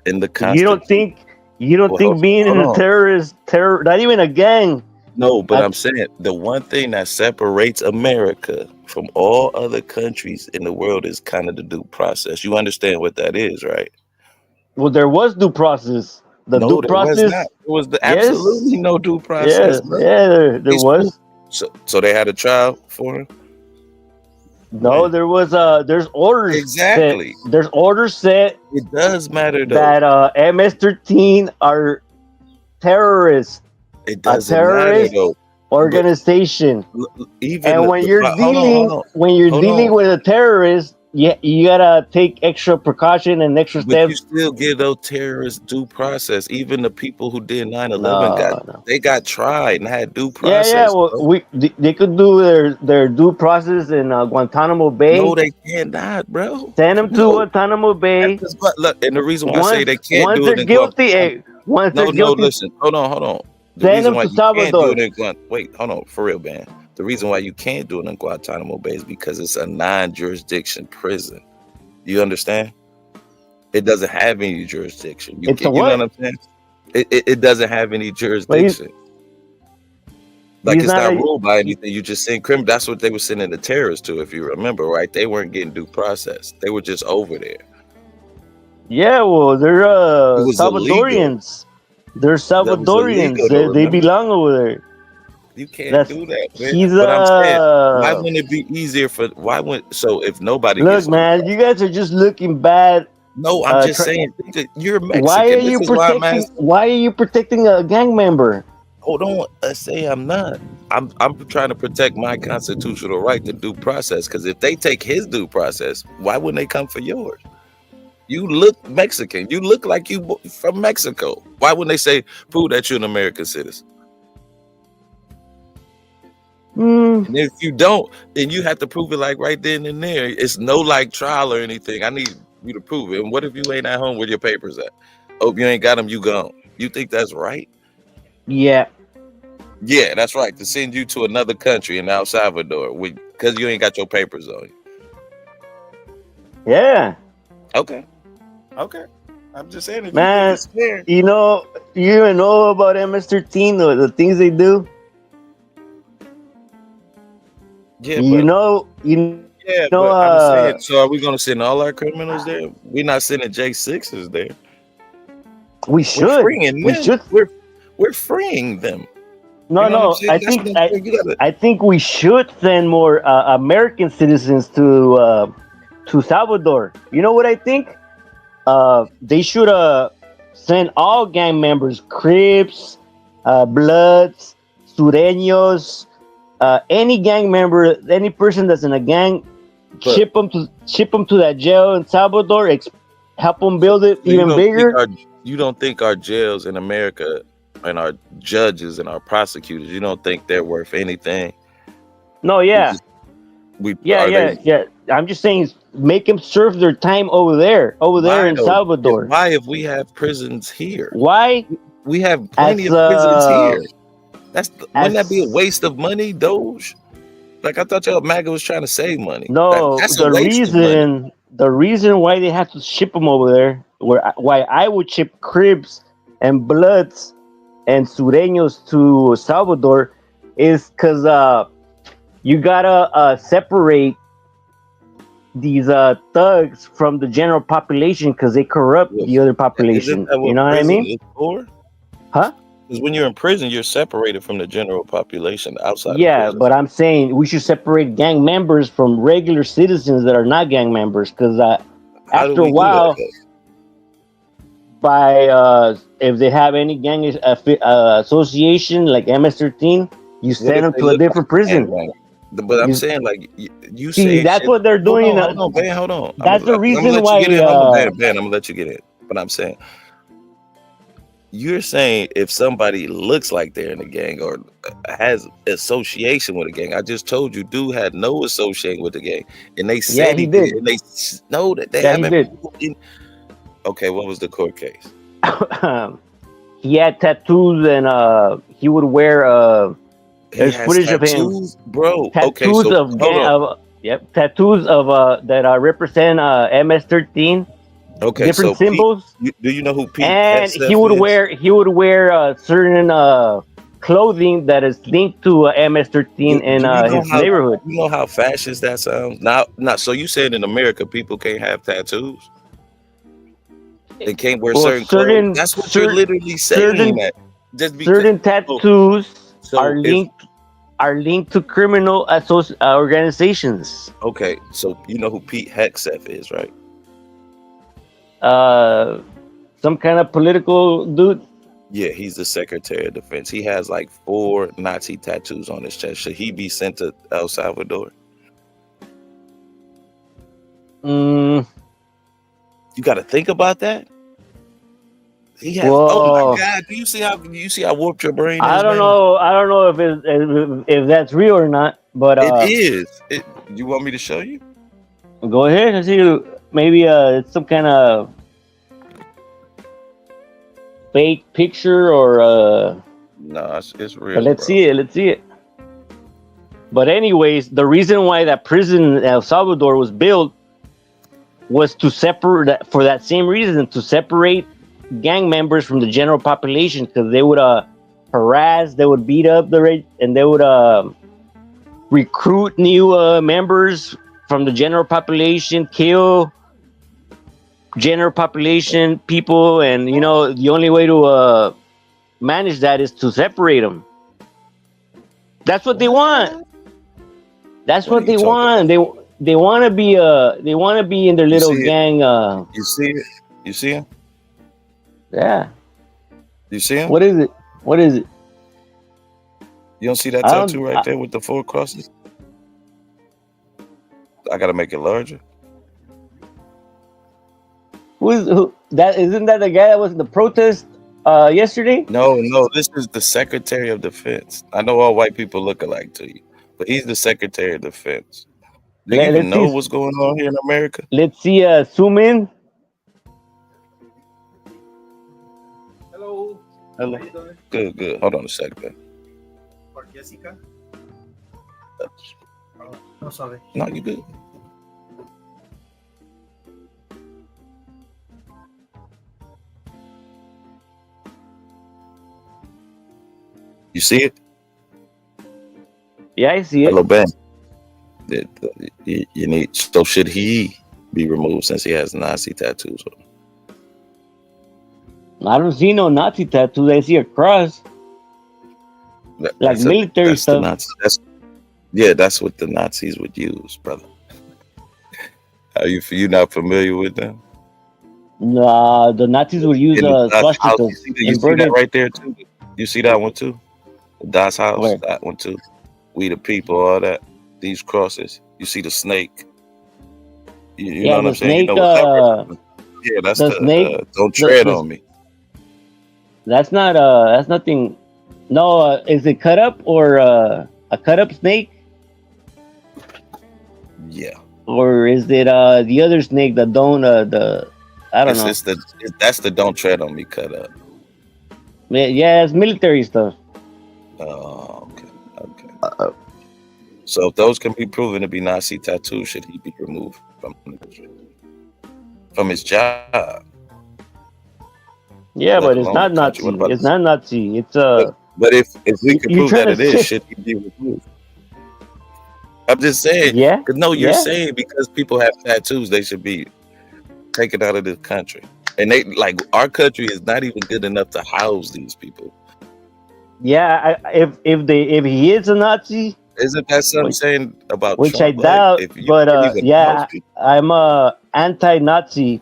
In the You don't think Well, being in hold a terror, not even a gang. No, but I- I'm saying the one thing that separates America from all other countries in the world is kind of the due process. You understand what that is, right? Well, there was due process. The No, due there was process. not. There was Yes. absolutely no due process. Yeah, bro. yeah, there These was. So they had a trial for him. No, When? there was. There's orders. Exactly. There's orders set It does matter though. that MS-13 are terrorists It doesn't matter terrorist though. organization. Even And when you're hold dealing on. dealing with a terrorist, you gotta take extra precaution and extra But you steps. still give those terrorists due process. Even the people who did 9/11 No. they got tried and had due Yeah, process. yeah. Well, bro. they could do their due process in Guantanamo Bay. No, they cannot, bro. Send them to No. Guantanamo Bay. That's what, look, and the reason why I say they can't once do they're it in guilty, Guantanamo. once No, they're guilty, listen. Hold on. The Send reason them why to you can't do Salvador. it in Guantanamo. Wait, hold on, for real, man. The reason why you can't do it in Guantanamo Bay is because it's a non-jurisdiction prison. You understand? It doesn't have any jurisdiction. It's a you know what? what I'm saying? It doesn't have any jurisdiction. Like he's it's not not a- ruled by anything. You just send criminal. That's what they were sending the terrorists to, if you remember, right? They weren't getting due process. They were just over there. yeah. Well, they're It was Salvadorians. They're Salvadorians. illegal, though, They remember? belong over there. You can't That's- do that, man. He's But I'm saying, why wouldn't it be easier for? Why wouldn't? So if nobody Look, gets man, you guys are just looking bad. no, I'm just try- saying think that you're Mexican. Why are This you is why I'm protecting? asking. Why are you protecting a gang member? Hold on, let's say I'm not. I'm trying to protect my constitutional right to due process. Because if they take his due process, why wouldn't they come for yours? You look Mexican. You look like you from Mexico. Why wouldn't they say, prove that you're an American citizen? Hmm. And if you don't, then you have to prove it like right then and there. It's no like trial or anything. I need you to prove it. And what if you ain't at home with your papers at? Oh, you ain't got them, you gone. You think that's right? Yeah. Yeah, that's right. To send you to another country in El Salvador because you ain't got your papers on you. Yeah. Okay. I'm just saying, if Man, you think it's fair. You know, you even know about MS-13, the things they do. Yeah, You but, know, yeah, know, but I'm saying, so are we going to send all our criminals there? We're not sending J6s there. we We're should. freeing We them. should. We're freeing them. No, You know what no. I'm saying? I That's think what I'm saying. You gotta- I think we should send more American citizens to Salvador. You know what I think? They should send all gang members, Crips, Bloods, Sureños, any gang member, any person that's in a gang, But- ship them to that jail in Salvador. Help them build it So you even don't bigger. think you don't think our jails in America and our judges and our prosecutors, you don't think they're worth anything? No, yeah. Yeah. I'm just saying, make them serve their time over there in Salvador. Why, if we have prisons here? Why? We have plenty As, of prisons here. Wouldn't that be a as- waste of money, Doge? Like I thought y'all MAGA was trying to save money. No, That's a the waste of money. reason why they have to ship them over there, why I would ship Cribs and Bloods and Sureños to Salvador, is because you gotta separate these thugs from the general population because they corrupt the other population. Isn't that You know what I prison mean? is for? Huh? Because when you're in prison, you're separated from the general population outside. Yeah, of prison. but I'm saying we should separate gang members from regular citizens that are not gang members, because How do After a we do while, that? by if they have any gang association like MS-13, you What send if them they to a look different like gang prison. bang? But I'm You saying like you see, saying that's shit. what they're doing. Hold on, Ben. Hold on. That's the I'm gonna reason let you get why. in. Hold on, Ben. I'm gonna let you get in. But I'm saying you're saying if somebody looks like they're in a gang or has association with a gang. I just told you, dude had no association with the gang, and they Yeah, said he he did. did, and they know that they Yeah, he haven't. did. Okay, what was the court case? He had tattoos, and he would wear. He There's has footage of him. tattoos, bro. Okay, Tattoos so of hold gang. on. Tattoos of that represent MS-13. Okay, Different so Pete, symbols. do you know who Pete And Hegseth he would is? wear certain clothing that is linked to MS-13 in Do you know his how neighborhood. fascist that sounds? Now, so you said in America people can't have tattoos? They can't wear Well, certain clothes? That's what you're literally saying. certain That just because. certain tattoos So if are linked to criminal organizations. okay, so you know who Pete Hegseth is, right? Some kind of political dude. Yeah, he's the Secretary of Defense. He has like 4 Nazi tattoos on his chest. Should he be sent to El Salvador? Mm, You got to think about that. He has. Whoa. Oh my God! Do you see how warped your brain is? I don't man? know. I don't know if that's real or not. But It is. You want me to show you? go ahead and see. Maybe it's some kind of fake picture or. No, it's real. But let's bro. see it. Let's see it. But anyways, the reason why that prison in El Salvador was built was to separate for that same reason, to separate gang members from the general population, because they would harass, they would beat up and they would recruit new members from the general population, kill general population people, and the only way to manage that is to separate them. That's what they want. That's what they want. They want to be in their little gang. You see it? You see him? Yeah. You see him? What is it? What is it? You don't see that tattoo right there with the 4 crosses? I gotta make it larger. Who? That isn't that the guy that was in the protest yesterday? No, this is the Secretary of Defense. I know all white people look alike to you, but he's the Secretary of Defense. Do you even know what's going on here in America? Let's see. Zoom in. Hello. Hello. Good. Hold on a second. Or Jessica? Oh, sorry. No, you good. You see it? Yeah, I see it. Hello, Ben. You need. So should he be removed since he has Nazi tattoos on him? I don't see no Nazi tattoos. I see a cross. Like military stuff. That's what the Nazis would use, brother. Are you not familiar with them? Nah, the Nazis would use swastikas. You see that right there too? You see that one too? The Das House, Where? that one too. We the people, all that. These crosses. You see the snake. You know what I'm saying? Snake, yeah, that's the the snake. Don't tread on me. That's not that's nothing. No, is it cut up or a cut up snake? Yeah. Or is it the other snake that don't I don't know. That's the don't tread on me cut up. Yeah, it's military stuff. Oh, okay. So if those can be proven to be Nazi tattoos, should he be removed from his job? Yeah, but it's not Nazi. It's not Nazi. It's But if we can prove that it say... is, should he be removed? I'm just saying. Yeah. No, you're saying because people have tattoos, they should be taken out of this country, and they like our country is not even good enough to house these people. Yeah, if he is a Nazi, isn't that something saying about which Trump? I doubt? But yeah, anti-Nazi.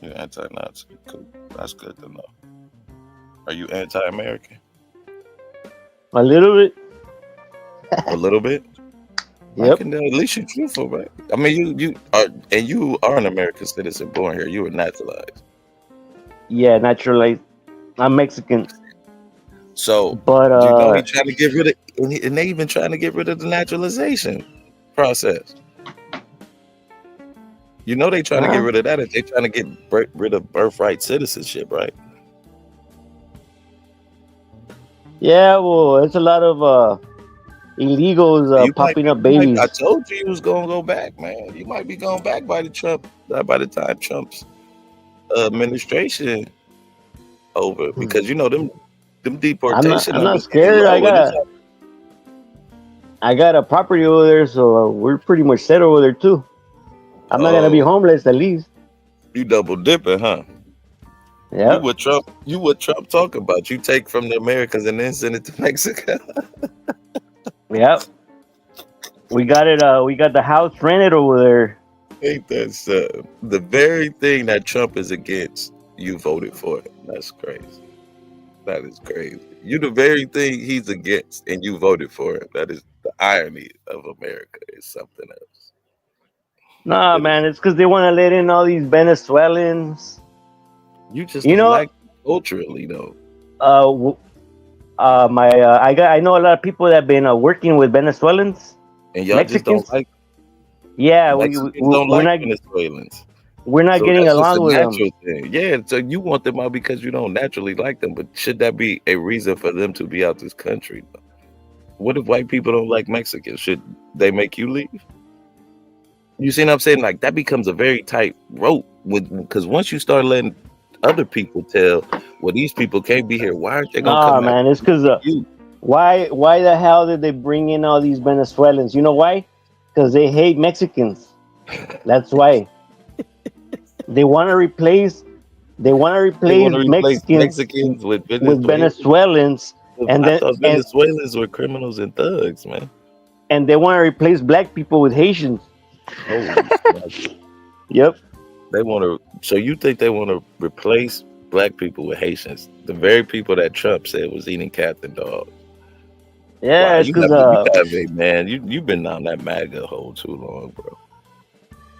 You're anti-Nazi. Cool. That's good to know. Are you anti-American? A little bit. A little bit. Yep. At least you're truthful, right? I mean, you are, and you are an American citizen, born here. You were naturalized. Yeah, naturalized. I'm Mexican. So, But you know, he trying to get rid of, and they even trying to get rid of the naturalization process. You know, they trying to get rid of that. If they trying to get rid of birthright citizenship, right? yeah, well, it's a lot of illegals popping up babies. I told you was gonna go back, man. You might be going back by the time Trump's administration over, because you know them deportation. I'm not scared. I got a property over there, so we're pretty much set over there too. I'm not gonna be homeless, at least. You double dipping, huh? Yeah. You what Trump talking about? You take from the Americans and then send it to Mexico. Yep. We got it. We got the house rented over there. Ain't that the very thing that Trump is against? You voted for it. That's crazy. That is crazy. You the very thing he's against, and you voted for it. That is the irony of America. Is something else. Nah, man, it's because they want to let in all these Venezuelans. You just don't like culturally though. I know a lot of people that have been working with Venezuelans. And y'all Mexicans. just don't like. Yeah, we're not Venezuelans. We're not getting along with them. Thing. Yeah, so you want them out because you don't naturally like them, but should that be a reason for them to be out this country? What if white people don't like Mexicans? Should they make you leave? You see what I'm saying? Like that becomes a very tight rope because once you start letting other people tell, well, these people can't be here. Why aren't they gonna come? Man, it's because why the hell did they bring in all these Venezuelans? You know why? Because they hate Mexicans. That's why. They want to replace Mexicans with Venezuelans, and then Venezuelans were criminals and thugs, man. And they want to replace black people with Haitians. Yep. They want to. So you think they want to replace black people with Haitians? The very people that Trump said was eating cat and dogs. Yeah, it's because man, you've been down that MAGA hole too long, bro.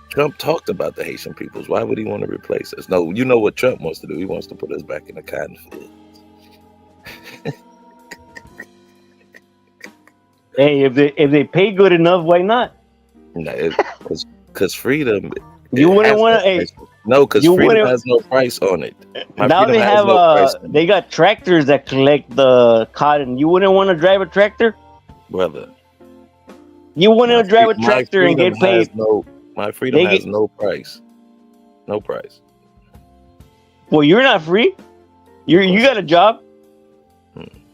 Trump talked about the Haitian peoples. Why would he want to replace us? No, you know what Trump wants to do? He wants to put us back in the cotton field. Hey, if they pay good enough, why not? No, because freedom. You wouldn't want to. No, because freedom has no price on it. Now they have they got tractors that collect the cotton. You wouldn't want to drive a tractor, brother. You wouldn't drive a tractor and get paid. My freedom has no price. No price. Well, you're not free. You got a job.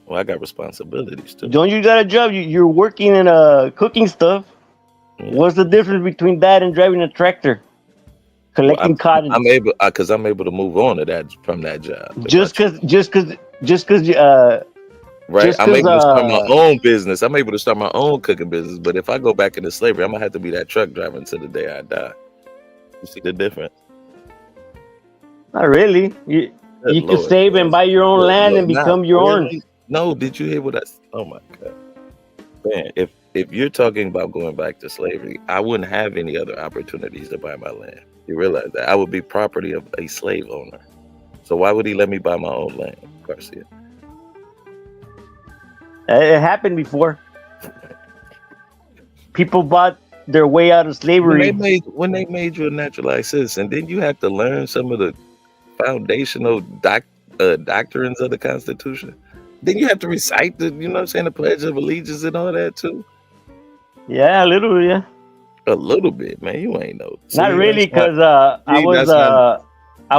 Well, I got responsibilities too. Don't you got a job? You're working in cooking stuff. Yeah. What's the difference between that and driving a tractor? Collecting cotton. I'm able to move on to that from that job. Just because. Right, I'm able to start my own business. I'm able to start my own cooking business. But if I go back into slavery, I'm gonna have to be that truck driver until the day I die. You see the difference? Not really. You can save and buy your own land and become your own. No, did you hear what I said? Oh my God, man! If you're talking about going back to slavery, I wouldn't have any other opportunities to buy my land. You realize that I would be property of a slave owner. So why would he let me buy my own land, Garcia? It happened before. People bought their way out of slavery. When they made you a naturalized citizen, then you have to learn some of the foundational doctrines of the Constitution. Then you have to recite the Pledge of Allegiance and all that too. Yeah, a little, yeah. A little bit, man. You ain't know. Not really, because I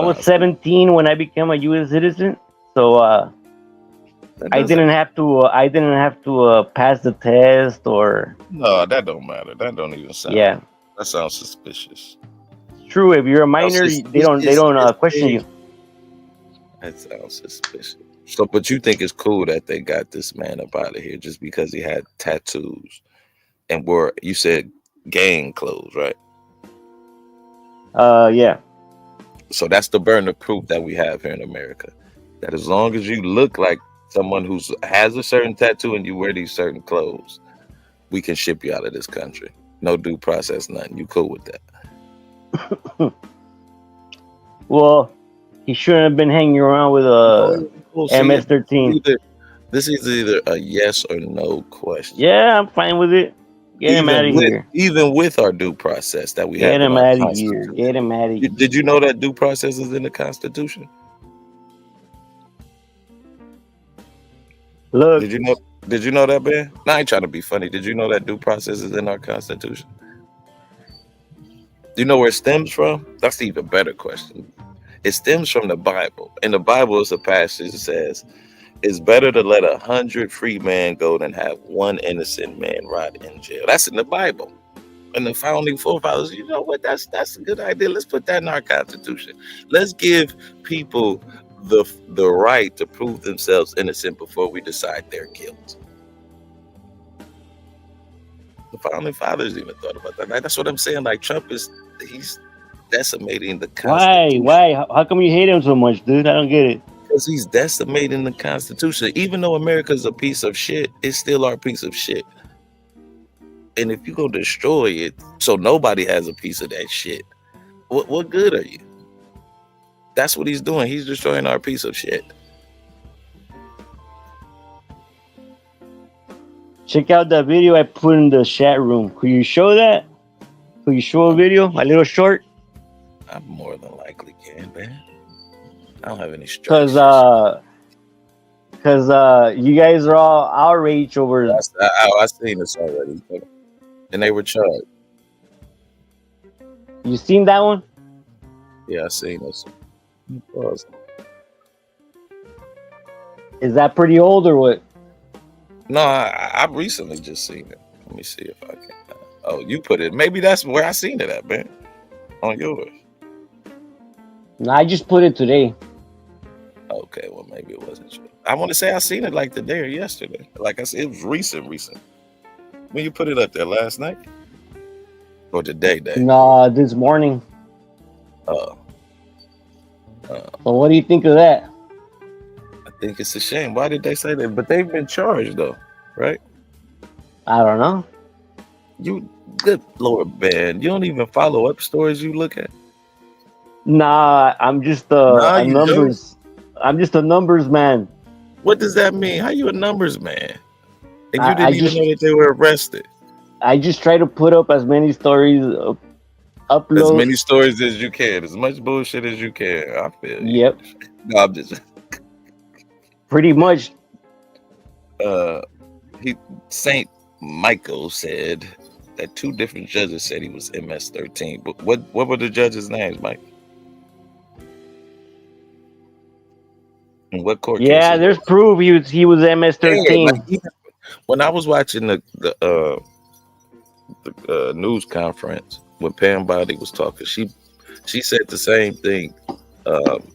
was 17 when I became a U.S. citizen, so I didn't have to pass the test or. No, that don't matter. That don't even sound. Yeah. That sounds suspicious. True. If you're a minor, they don't question you. That sounds suspicious. So, but you think it's cool that they got this man up out of here just because he had tattoos and wore, you said, gang clothes, right? Yeah. So that's the burden of proof that we have here in America. That as long as you look like someone who has a certain tattoo and you wear these certain clothes, we can ship you out of this country. No due process, nothing. You cool with that? Well, he shouldn't have been hanging around with We'll see. MS-13. This is either a yes or no question. Yeah, I'm fine with it. Get him out of here. Even with our due process that we have. Get him out of here. Get him out of here. Did you know that due process is in the Constitution? Look, Did you know that, man? No, I ain't trying to be funny. Did you know that due process is in our Constitution? Do you know where it stems from? That's the even better question. It stems from the Bible. In the Bible, it's a passage that says, it's better to let 100 free men go than have one innocent man rot in jail. That's in the Bible. And the founding forefathers, you know what? That's a good idea. Let's put that in our Constitution. Let's give people the right to prove themselves innocent before we decide their guilt. The founding fathers even thought about that. Like, that's what I'm saying. Like, Trump he's decimating the Constitution. Why? How come you hate him so much, dude? I don't get it. Because he's decimating the Constitution. Even though America's a piece of shit, it's still our piece of shit. And if you go destroy it, so nobody has a piece of that shit, what good are you? That's what he's doing. He's destroying our piece of shit. Check out that video I put in the chat room. Could you show that? Could you show a video? A little short? I more than likely can, man. I don't have any structures. Because you guys are all outraged over that. I seen this already. And they were charged. You seen that one? Yeah, I seen this. Pause. Is that pretty old or what? No, I recently just seen it. Let me see if I can. Oh, you put it. Maybe that's where I seen it at, man. On yours. No, I just put it today. Okay, well, maybe it wasn't true. I want to say I seen it like today or yesterday. Like I said, it was recent. When you put it up there last night? Or today? No, this morning. Oh. So what do you think of that? I think it's a shame. Why did they say that? But they've been charged, though, right? I don't know. You, good Lord, man. You don't even follow up stories you look at? Nah, I'm just a numbers. I'm just a numbers man. What does that mean? How you a numbers man? And you didn't even know that they were arrested. I just try to put up as many stories, upload as many stories as you can, as much bullshit as you can. I feel you. Yep. No, I'm just pretty much. Saint Michael said that 2 different judges said he was MS-13. But what were the judges' names, Mike? In what court? Yeah, there's proof he was MS-13. Yeah, when I was watching the news conference when Pam Bondi was talking, she said the same thing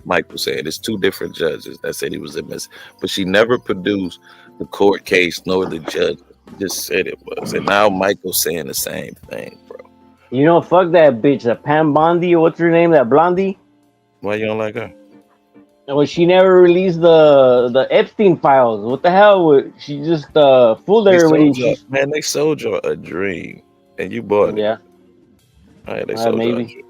Mike was saying. It's 2 different judges that said he was MS, but she never produced the court case nor the judge. Just said it was, and now Michael's saying the same thing, bro. You know, fuck that bitch, that Pam Bondi, or what's her name, that blondie? Why you don't like her? Well, she never released the Epstein files. What the hell? She just fooled everybody. Man, they sold you a dream, and you bought it. Yeah. Right, they sold maybe.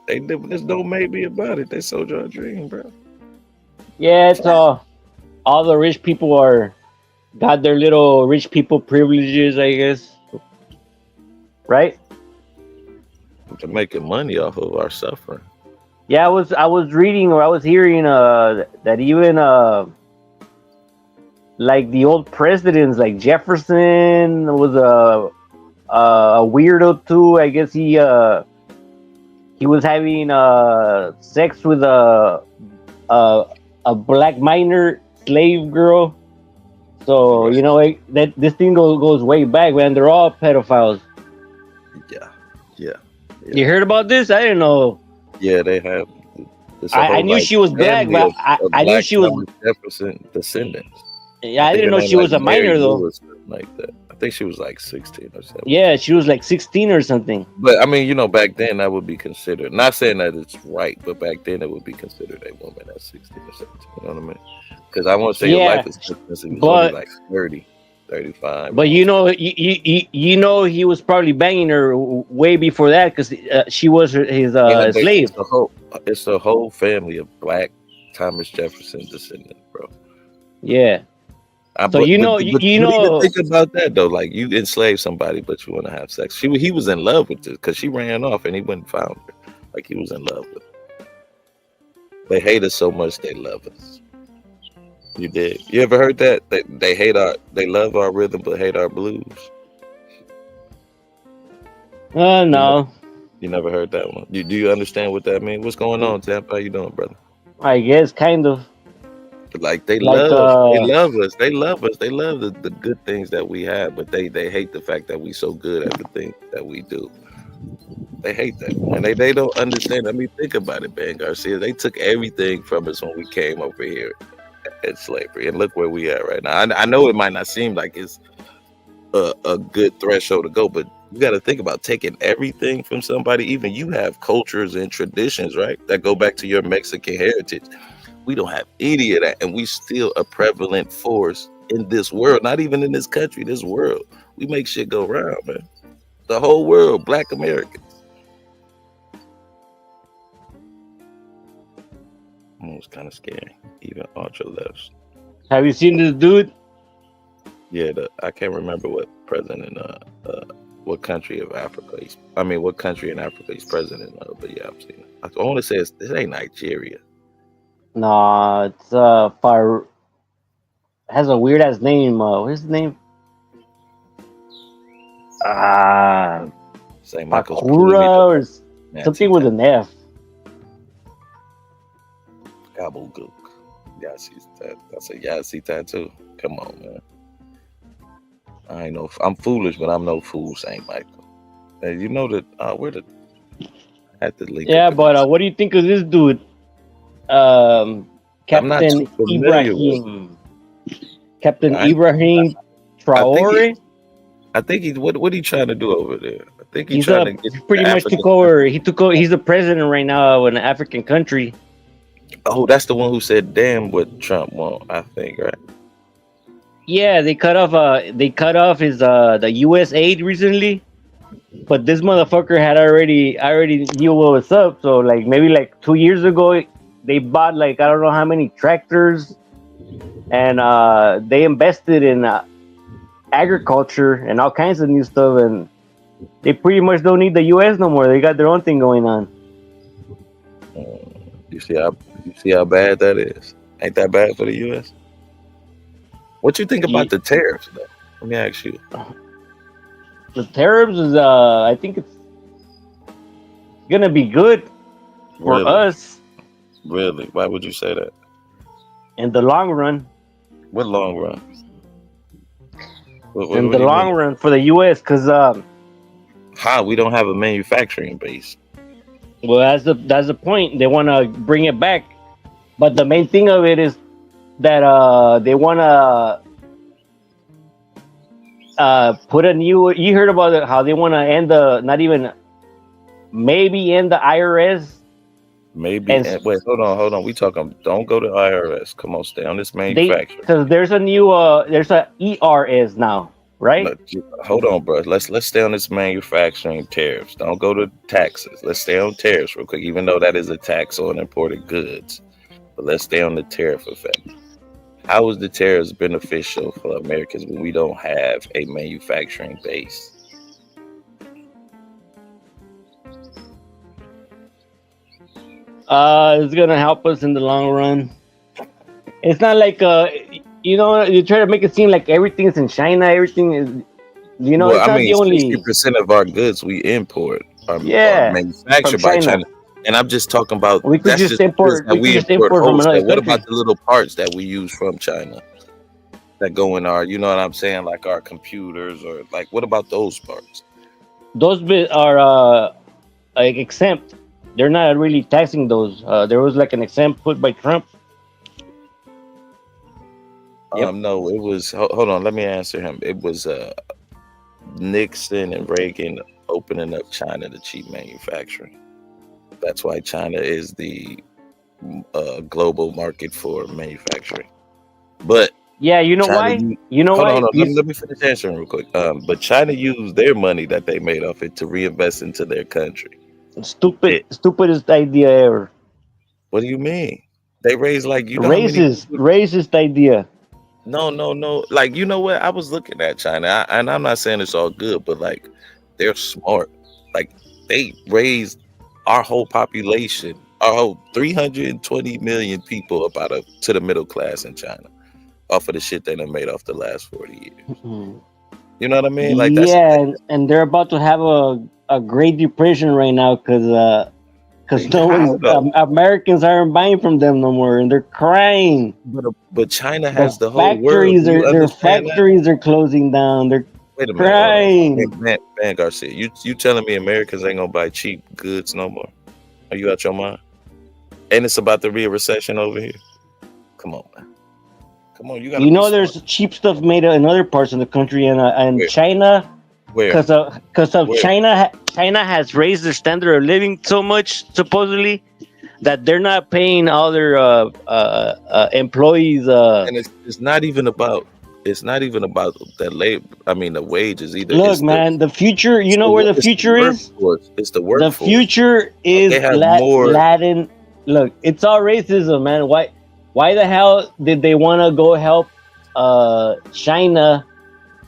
There's no maybe about it. They sold you a dream, bro. Yeah, it's all the rich people got their little rich people privileges, I guess. Right? They're making money off of our suffering. Yeah, I was reading or I was hearing that even like the old presidents like Jefferson was a weirdo too. I guess he was having sex with a black minor slave girl. So you know that this thing goes way back, man. They're all pedophiles. Yeah. You heard about this? I didn't know. Yeah, they have. I knew she was black, but I knew she was Jefferson descendants. Yeah, I didn't know she was a minor though. Like that. I think she was like 16 or something. Yeah, she was like 16 or something. But I mean, back then that would be considered. Not saying that it's right, but back then it would be considered a woman at 16 or 17. You know what I mean? Because I want to say your Yeah, life expectancy was but only like 30, 35. but he was probably banging her way before that because she was his Yeah, slave. it's a whole family of black Thomas Jefferson descendants, bro. Yeah. So But you know, think about that though. Like you enslave somebody, but you want to have sex. He was in love with this because she ran off and he went and found her. Like he was in love with her. They hate us so much they love us. You did. You ever heard that? They love our rhythm but hate our blues. no, You never heard that one. Do you understand what that means? What's going on, Tampa? How you doing, brother? I guess kind of Like they like love us. They love us. They love the good things that we have, but they hate the fact that we so good at the things that we do. They hate that, and they don't understand. I mean, think about it, Ben Garcia. They took everything from us when we came over here at slavery, and look where we are right now. I know it might not seem like it's a good threshold to go, but you got to think about taking everything from somebody. Even you have cultures and traditions, right, that go back to your Mexican heritage. We don't have any of that, and we still a prevalent force in this world. Not even in this country, this world. We make shit go round, man. The whole world, Black Americans. It was kind of scary, even ultra lefts. have you seen this dude? Yeah, I can't remember what president, what country of Africa what country in Africa he's president of, but yeah, I've seen it. I want to say this ain't Nigeria. No, it's has a weird ass name. What's his name? St. Michael's Bakura or Nancy something with an F. Gobblegook. That's a Yahtzee tattoo. Come on, man. I ain't no. I'm foolish, but I'm no fool, St. Michael. And you know that I had to link. Yeah, up but what do you think of this dude? I'm not Captain too familiar with. Ibrahim. Captain I, Ibrahim Traore. I think he's what he trying to do over there. I think he's He's trying to get pretty much Africa. took over. He took over. He's the president right now of an African country. Oh, that's the one who said, "Damn what Trump want." I think, right? Yeah, they cut off his the U.S. aid recently, but this motherfucker had already knew what was up. So like maybe like 2 years ago, they bought like I don't know how many tractors, and they invested in agriculture and all kinds of new stuff, and they pretty much don't need the U.S. no more. They got their own thing going on. You see how bad that is? Ain't that bad for the U.S.? What you think about the tariffs, though? Let me ask you. The tariffs is I think it's gonna be good for Really? us Really? Why would you say that? in the long run. What long run? What In do the you long mean? run for the U.S. because How we don't have a manufacturing base? well, that's the point. They want to bring it back, but the main thing of it is that they want to put a new. You heard about it, how they want to end maybe end the IRS. Maybe. And Wait, hold on. We talking. Don't go to IRS. Come on, stay on this manufacturing. Because there's a new there's a ERS now, right? Look, hold on, bro. Let's stay on this manufacturing tariffs. Don't go to taxes. Let's stay on tariffs real quick, even though that is a tax on imported goods. But let's stay on the tariff effect. How is the tariffs beneficial for Americans when we don't have a manufacturing base? It's gonna help us in the long run. It's not like you try to make it seem like everything's in China. Everything is, it's not the only. 60% of our goods we import are manufactured from by China. China. And I'm just talking about We could that's just import. goods that We could just import from wholesale. another What country. about the little parts that we use from China that go in our, you know what I'm saying, like our computers or like what about those parts? Those bit are like exempt. They're not really taxing those. There was like an exempt put by Trump. Yep. No, it was hold on, let me answer him. It was Nixon and Reagan opening up China to cheap manufacturing. That's why China is the global market for manufacturing. But Yeah, you know China, why? You know hold why? on. Let me finish answering real quick. But China used their money that they made off it to reinvest into their country. Stupidest idea ever. What do you mean? They raised like you know how many Racist idea. No. Like you know what? I was looking at China, and I'm not saying it's all good, but like they're smart. Like they raised our whole population, our whole 320 million people to the middle class in China off of the shit they done made off the last 40 years. Mhm. You know what I mean? Like that's Yeah, and they're about to have a Great Depression right now because no How one though? Americans aren't buying from them no more, and they're crying. But China has the whole world. Factories Do you their understand that? factories are closing down. They're Wait a minute. Hold on. crying. Man Garcia, you telling me Americans ain't gonna buy cheap goods no more? Are you out your mind? And it's about to be a recession over here. Come on, man. Come on, you gotta. You be know, smart. there's cheap stuff made in other parts of the country, and Where? China, Where? because of Where? China has raised their standard of living so much supposedly that they're not paying all their employees. And it's not even about the labor. I mean the wages either. Look, man, the future. You know where the future is. It's the The workforce. future is They have more. Latin. Look, it's all racism, man. Why the hell did they want to go help China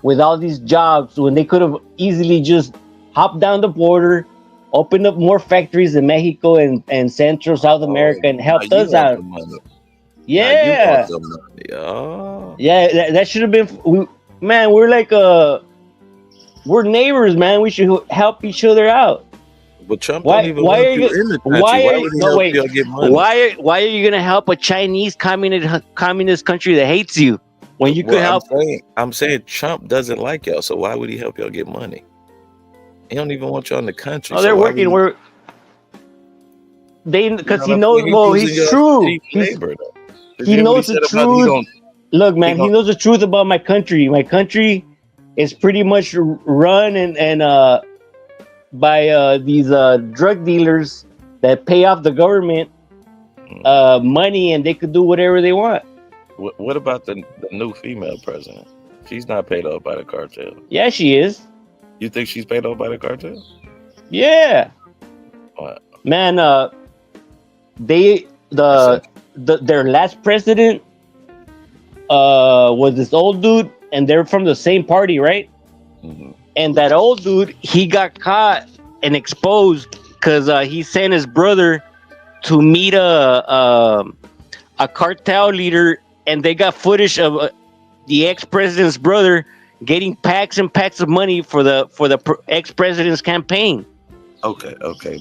with all these jobs when they could have easily just hopped down the border, opened up more factories in Mexico and Central South America and helped now you us want out? the money. Yeah, Now you want the money. Oh. yeah, that should have been. Man, we're like we're neighbors, man. We should help each other out. But Trump Why- don't even why want are you you- in the country. why Why are- would he no, help wait. y'all get money? Why are you gonna help a Chinese communist country that hates you when you could help? I'm saying Trump doesn't like y'all, so why would he help y'all get money? He don't even want y'all in the country. Oh, so they're why working. would Because he- he knows. Well, using he's y'all true. cheap labor, though. Did he you hear what knows the said about he truth. gonna- Look, man, he gonna- knows the truth about my country. My country is pretty much run and by these drug dealers that pay off the government money, and they could do whatever they want. What about the new female president? She's not paid off by the cartel. Yeah, she is. You think she's paid off by the cartel? Yeah, What? man. Their last president was this old dude, and they're from the same party, right? Mhm. And that old dude, he got caught and exposed because he sent his brother to meet a cartel leader, and they got footage of the ex-president's brother getting packs and packs of money for the ex-president's campaign. Okay.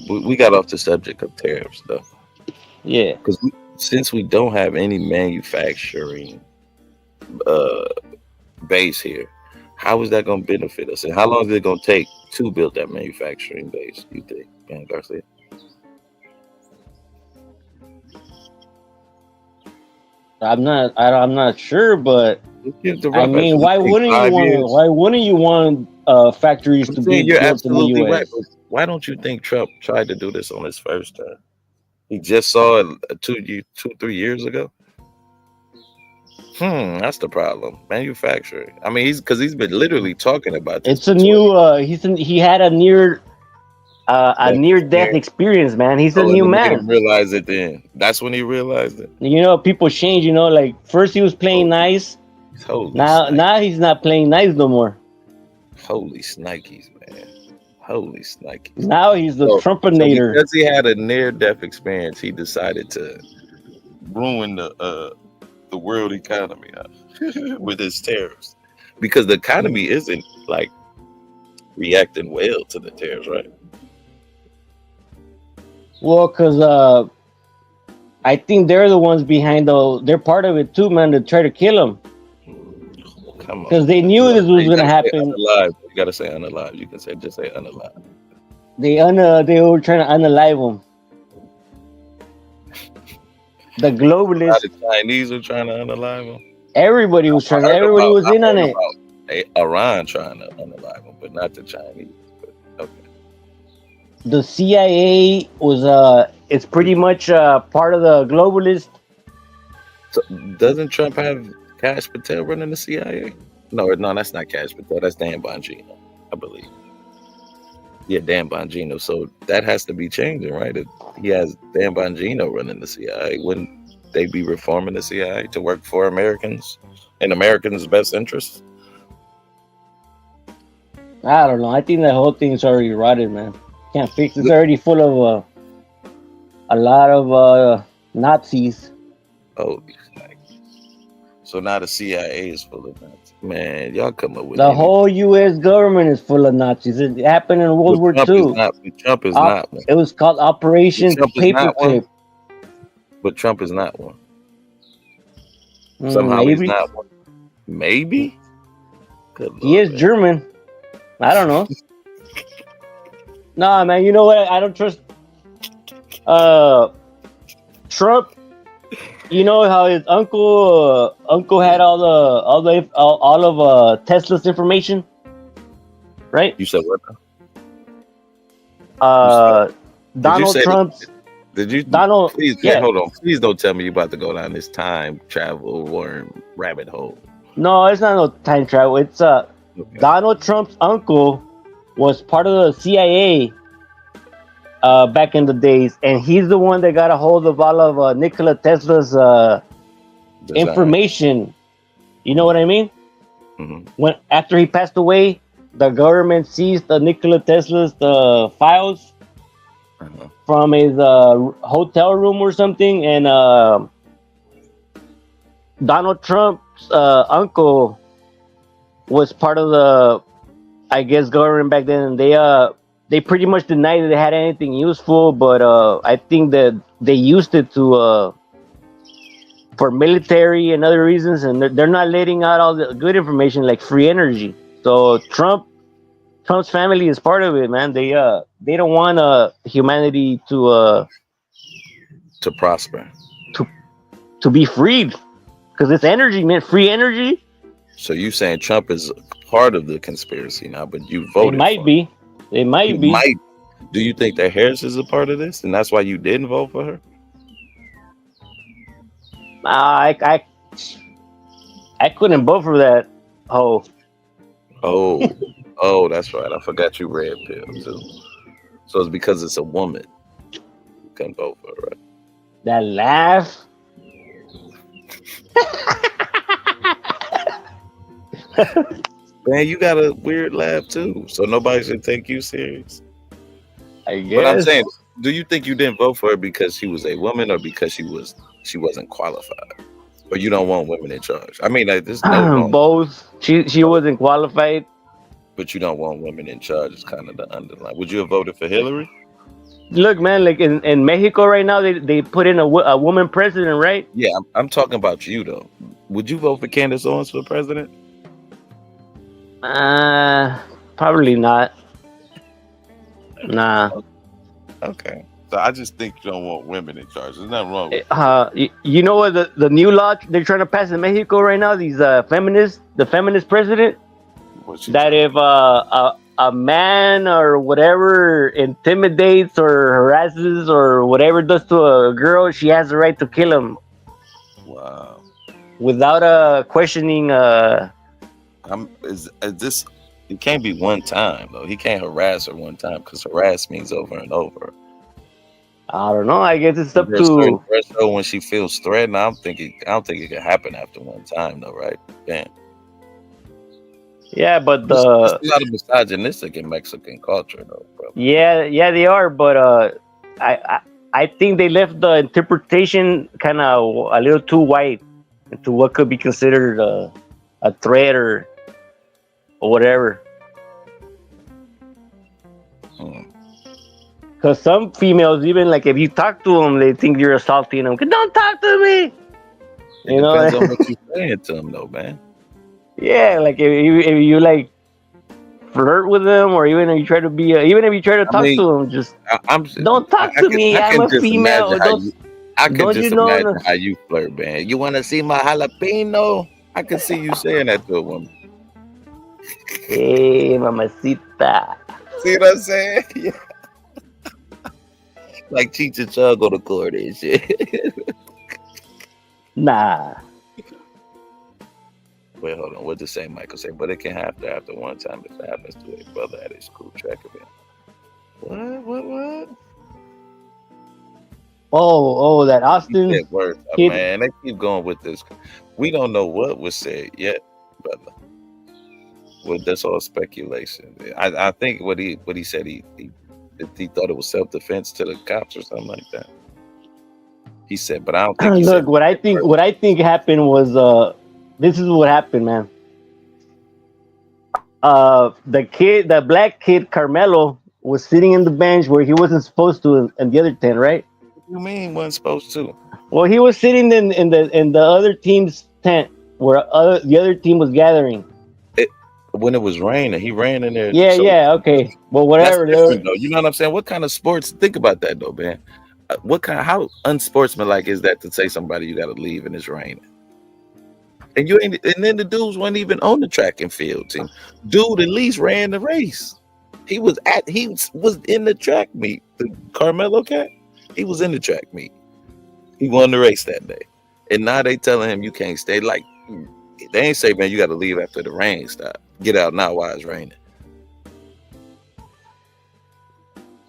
We got off the subject of tariffs, though. Yeah. Because since we don't have any manufacturing base here, how is that going to benefit us? And how long is it going to take to build that manufacturing base, you think, man Garcia? I'm not sure, but I mean, why wouldn't you want factories to be You're built in the absolutely US? right. But why don't you think Trump tried to do this on his first term? He just saw it 3 years ago. That's the problem. Manufacturing. I mean, he's been literally talking about this. It's a new. He had a near death experience, man. He's a new He didn't man. realize it then. That's when he realized it. You know, people change. You know, like first he was playing nice. Holy Now he's not playing nice no more. Holy snikes, man. Holy snikes. Now he's the So Trumpinator. because he had a near-death experience, he decided to ruin the world economy with his tariffs. Because the economy isn't like reacting well to the tariffs, right? Well, because I think they're the ones behind they're part of it too, man, to try to kill him. Come on. Because they knew this was You going to gotta say happen. unalive. You gotta say unalive. You can just say unalive. They were trying to unalive him. The globalists, The Chinese were trying to unalive him. everybody was in on it. Iran trying to unalive him, but not the Chinese. But, okay. The CIA was it's pretty much part of the globalist. So doesn't Trump have Kash Patel running the CIA? No, that's not Kash Patel. That's Dan Bongino, I believe. Yeah, Dan Bongino. So that has to be changing, right? If he has Dan Bongino running the CIA, wouldn't they be reforming the CIA to work for Americans in Americans' best interests? I don't know. I think that whole thing's already rotted, man. Can't fix it. It's already full of a lot of Nazis. Oh, so now the CIA is full of Nazis. Man, y'all come up with The whole U.S. government is full of Nazis. It happened in World War II. Trump is not one. It was called Operation Paperclip. But Trump is not one. Somehow he's not one. Maybe? Good Lord, he is man. German. I don't know. Nah, man. You know what? I don't trust Trump. You know how his uncle had all of Tesla's information, right? You said what? Donald Trump's. Did you? Donald. Please, yeah. Hold on. Please don't tell me you're about to go down this time travel worm rabbit hole. No, it's not no time travel. It's Okay. Donald Trump's uncle was part of the CIA back in the days, and he's the one that got a hold of all of Nikola Tesla's information. You know what I mean? Mm-hmm. When after he passed away, the government seized the Nikola Tesla's files from his hotel room or something, and Donald Trump's uncle was part of the, I guess, government back then. And they pretty much denied that they had anything useful, but I think that they used it to for military and other reasons, and they're not letting out all the good information like free energy. So Trump's family is part of it, man. They don't want humanity to prosper, to be freed, because it's energy, man. Free energy. So you saying Trump is part of the conspiracy now, but you voted? It might be. It might be. Do you think that Harris is a part of this, and that's why you didn't vote for her? I couldn't vote for that. Oh, that's right. I forgot you red pill too. So it's because it's a woman. You couldn't vote for her, right? That laugh. Man, you got a weird laugh too. So nobody should take you serious. I guess. But I'm saying, do you think you didn't vote for her because she was a woman, or because she wasn't qualified, or you don't want women in charge? I mean, like, there's no both. She wasn't qualified, but you don't want women in charge. Is kind of the underline. Would you have voted for Hillary? Look, man, like in Mexico right now, they put in a woman president, right? Yeah, I'm talking about you though. Would you vote for Candace Owens for president? Probably not. Nah. Okay. So I just think you don't want women in charge. There's nothing wrong with it. You know what the new law they're trying to pass in Mexico right now? These the feminist president, that if a man or whatever intimidates or harasses or whatever does to a girl, she has the right to kill him. Wow. Without questioning. Is this? It can't be one time though. He can't harass her one time, because harass means over and over. I don't know. I guess it's up There's to certain threshold when she feels threatened. I don't think it can happen after one time though, right? Damn. Yeah, but There's a lot of misogynistic in Mexican culture though, bro. yeah, they are. But I think they left the interpretation kind of a little too wide into what could be considered a threat or whatever. Because some females, even like if you talk to them, they think you're assaulting them. Don't talk to me. It depends on what you're saying to them, though, man. Yeah, like if you like flirt with them, or even if you try to be, even if you try to talk to them, just don't talk to me. I'm a female. I can just imagine how you flirt, man. You want to see my jalapeno? I can see you saying that to a woman. Hey, mamacita. See what I'm saying? Yeah. Like Cheech and Chong go to court and shit. Nah. Wait, hold on. What did St. Michael say? But it can happen after one time if it happens to a brother at a school track event. What? Oh, that Austin That word, kid. man. They keep going with this. We don't know what was said yet, brother. Well, that's all speculation. I think what he said he thought it was self-defense to the cops or something like that. He said, but I don't think he Look, said. what I think happened was this is what happened, man. The black kid Carmelo was sitting in the bench where he wasn't supposed to in the other tent, right? What do you mean wasn't supposed to? Well, he was sitting in the other team's tent where the other team was gathering. When it was raining, he ran in there. Yeah, so yeah, okay. Well, that's whatever. different, though. You know what I'm saying? What kind of sports? Think about that, though, man. How unsportsmanlike is that to say somebody you got to leave and it's raining? And you ain't. And then the dudes weren't even on the track and field team. Dude at least ran the race. He was in the track meet. The Carmelo cat. He was in the track meet. He won the race that day. And now they telling him you can't stay. Like they ain't say, man, you got to leave after the rain stop. Get out now while it's raining.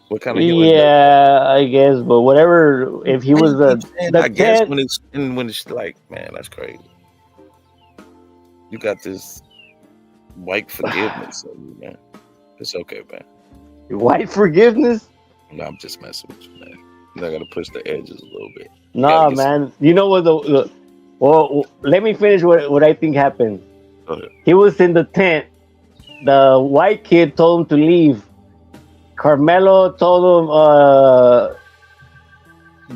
What kind of I guess, but whatever. If he was I guess when it's like, man, that's crazy. You got this white forgiveness, man. It's okay, man. White forgiveness? No, I'm just messing with you, man. I gotta push the edges a little bit. Nah, man. You know what? Well, let me finish what I think happened. Okay. He was in the tent. The white kid told him to leave. Carmelo told him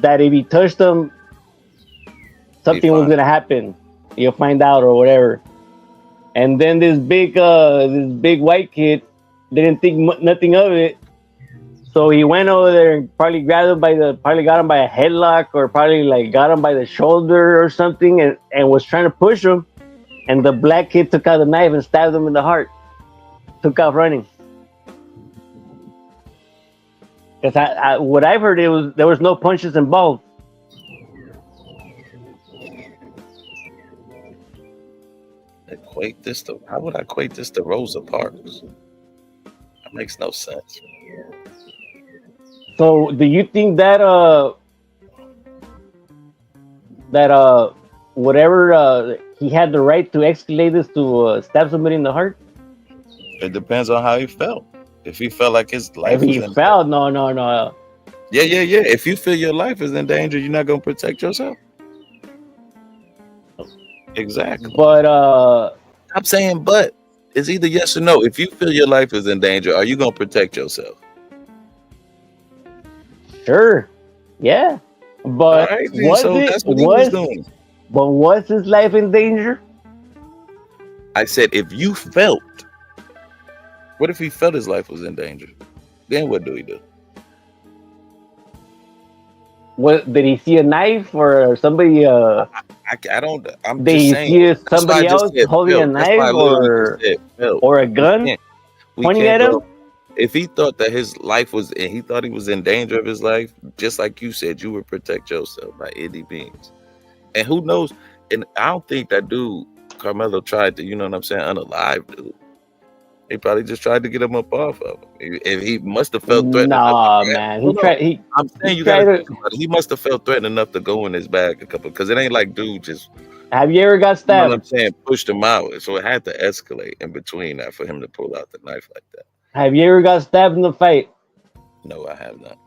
that if he touched him, something was gonna happen. You'll find out or whatever. And then this big white kid didn't think nothing of it. So he went over there and probably got him by a headlock or probably like got him by the shoulder or something and was trying to push him. And the black kid took out the knife and stabbed him in the heart. Took off running. Because what I've heard there was no punches involved. How would I equate this to Rosa Parks? That makes no sense. So, do you think that whatever he had the right to escalate this to stab somebody in the heart? It depends on how he felt. If he felt like his life, if he felt no. Yeah. If you feel your life is in danger, you're not gonna protect yourself. Exactly. But I'm saying, but it's either yes or no. If you feel your life is in danger, are you gonna protect yourself? Sure. Yeah. But right, that's what he was doing. But was his life in danger? I said if you felt. What if he felt his life was in danger? Then what do he do? What did he see a knife or somebody? I don't. I'm did just he saying. see somebody else holding a knife or a gun pointing at him? If he thought that his life was, and he thought he was in danger of his life, just like you said, you would protect yourself by any means. And who knows? And I don't think that dude Carmelo tried to, you know what I'm saying, unalive dude. He probably just tried to get him up off of him. If he must have felt threatened. Nah, man. I'm saying you gotta think about it. He must have felt threatened enough to go in his bag a couple, because it ain't like dude just. Have you ever got stabbed? You know what I'm saying? Pushed him out. So it had to escalate in between that for him to pull out the knife like that. Have you ever got stabbed in the fight? No, I have not.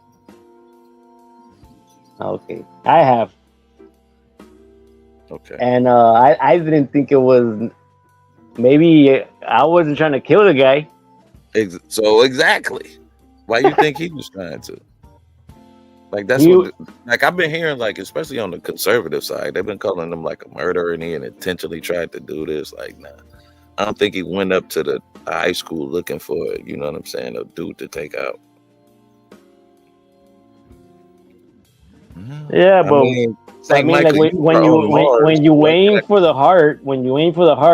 Okay. I have. Okay. And I didn't think it was. Maybe I wasn't trying to kill the guy. So exactly. Why you think he was trying to? Like that's like I've been hearing, like especially on the conservative side, they've been calling him like a murderer and he intentionally tried to do this. Like, nah, I don't think he went up to the high school looking for, you know what I'm saying, a dude to take out. Yeah, but like when you aim for the heart,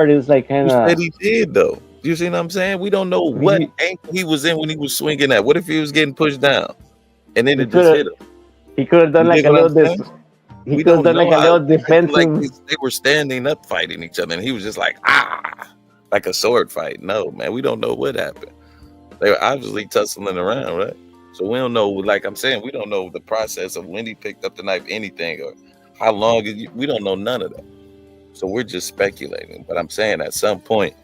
it's like kind of. Who said he did though? You see what I'm saying? We don't know what angle he was in when he was swinging at. What if he was getting pushed down and then it just hit him? He could have done You like dig a what little I'm saying? He We could have don't done like know. a little I feel like defensive. they were standing up fighting each other, and he was just like like a sword fight. No, man, we don't know what happened. They were obviously tussling around, right? So we don't know. Like I'm saying, we don't know the process of when he picked up the knife, anything, or how long. We don't know none of that. So we're just speculating. But I'm saying at some point,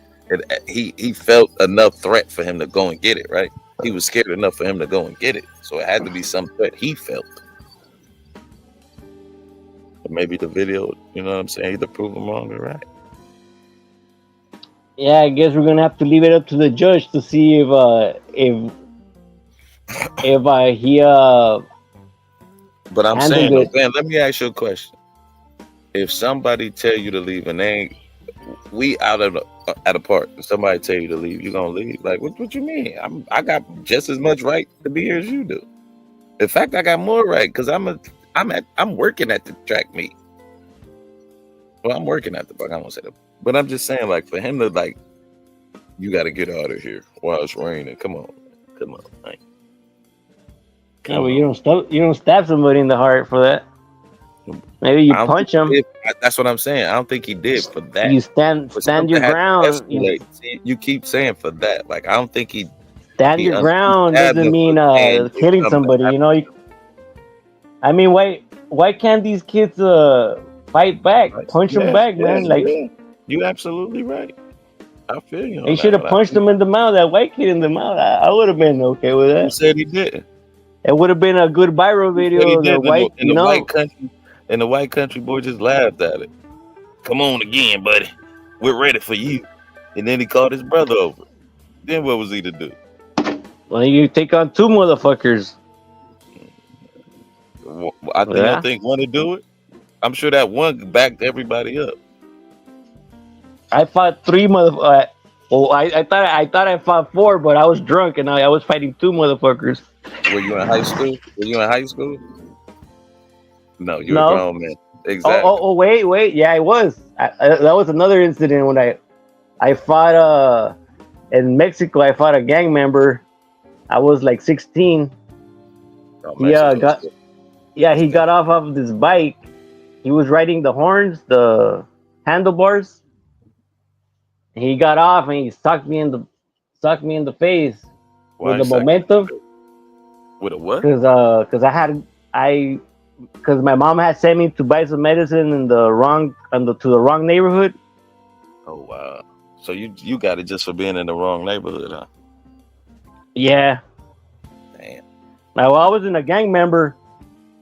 he felt enough threat for him to go and get it, right? He was scared enough for him to go and get it. So it had to be some threat he felt. But maybe the video, you know what I'm saying, either prove him wrong or right. Yeah, I guess we're gonna have to leave it up to the judge to see if he But I'm handled saying, though, it. Ben, let me ask you a question. If somebody tell you to leave and we out at a park, and somebody tell you to leave, you gonna leave? Like, what you mean? I got just as much right to be here as you do. In fact, I got more right because I'm working at the track meet. Well, I'm working at the park. I won't say that, but I'm just saying, like, for him to like, you got to get out of here while it's raining. Come on, like, No, but you don't stab somebody in the heart for that. Maybe you punch him. That's what I'm saying. I don't think he did for that. You stand your ground. You keep saying for that. Like, I don't think he stand your ground doesn't mean killing somebody. You know. I mean, why can't these kids fight back, punch them back, man? Like, you absolutely right. I feel you. They should have punched him in the mouth. That white kid in the mouth. I would have been okay with that. Who said he didn't? It would have been a good viral video. The white country boy just laughed at it. Come on again, buddy. We're ready for you. And then he called his brother over. Then what was he to do? Well, you take on two motherfuckers. I don't think one to do it. I'm sure that one backed everybody up. I fought three motherfuckers. I thought I fought four, but I was drunk and I was fighting two motherfuckers. Were you in high school? No, you're a grown man. Exactly. Oh, wait. Yeah, I was. That was another incident when I fought in Mexico. I fought a gang member. I was like 16. He got off of this bike. He was riding the horns, the handlebars. He got off and he sucked me in the face. Why with the momentum. With a what? Because my mom had sent me to buy some medicine to the wrong neighborhood. Oh wow! So you got it just for being in the wrong neighborhood, huh? Yeah. Damn. Now I was in a gang member.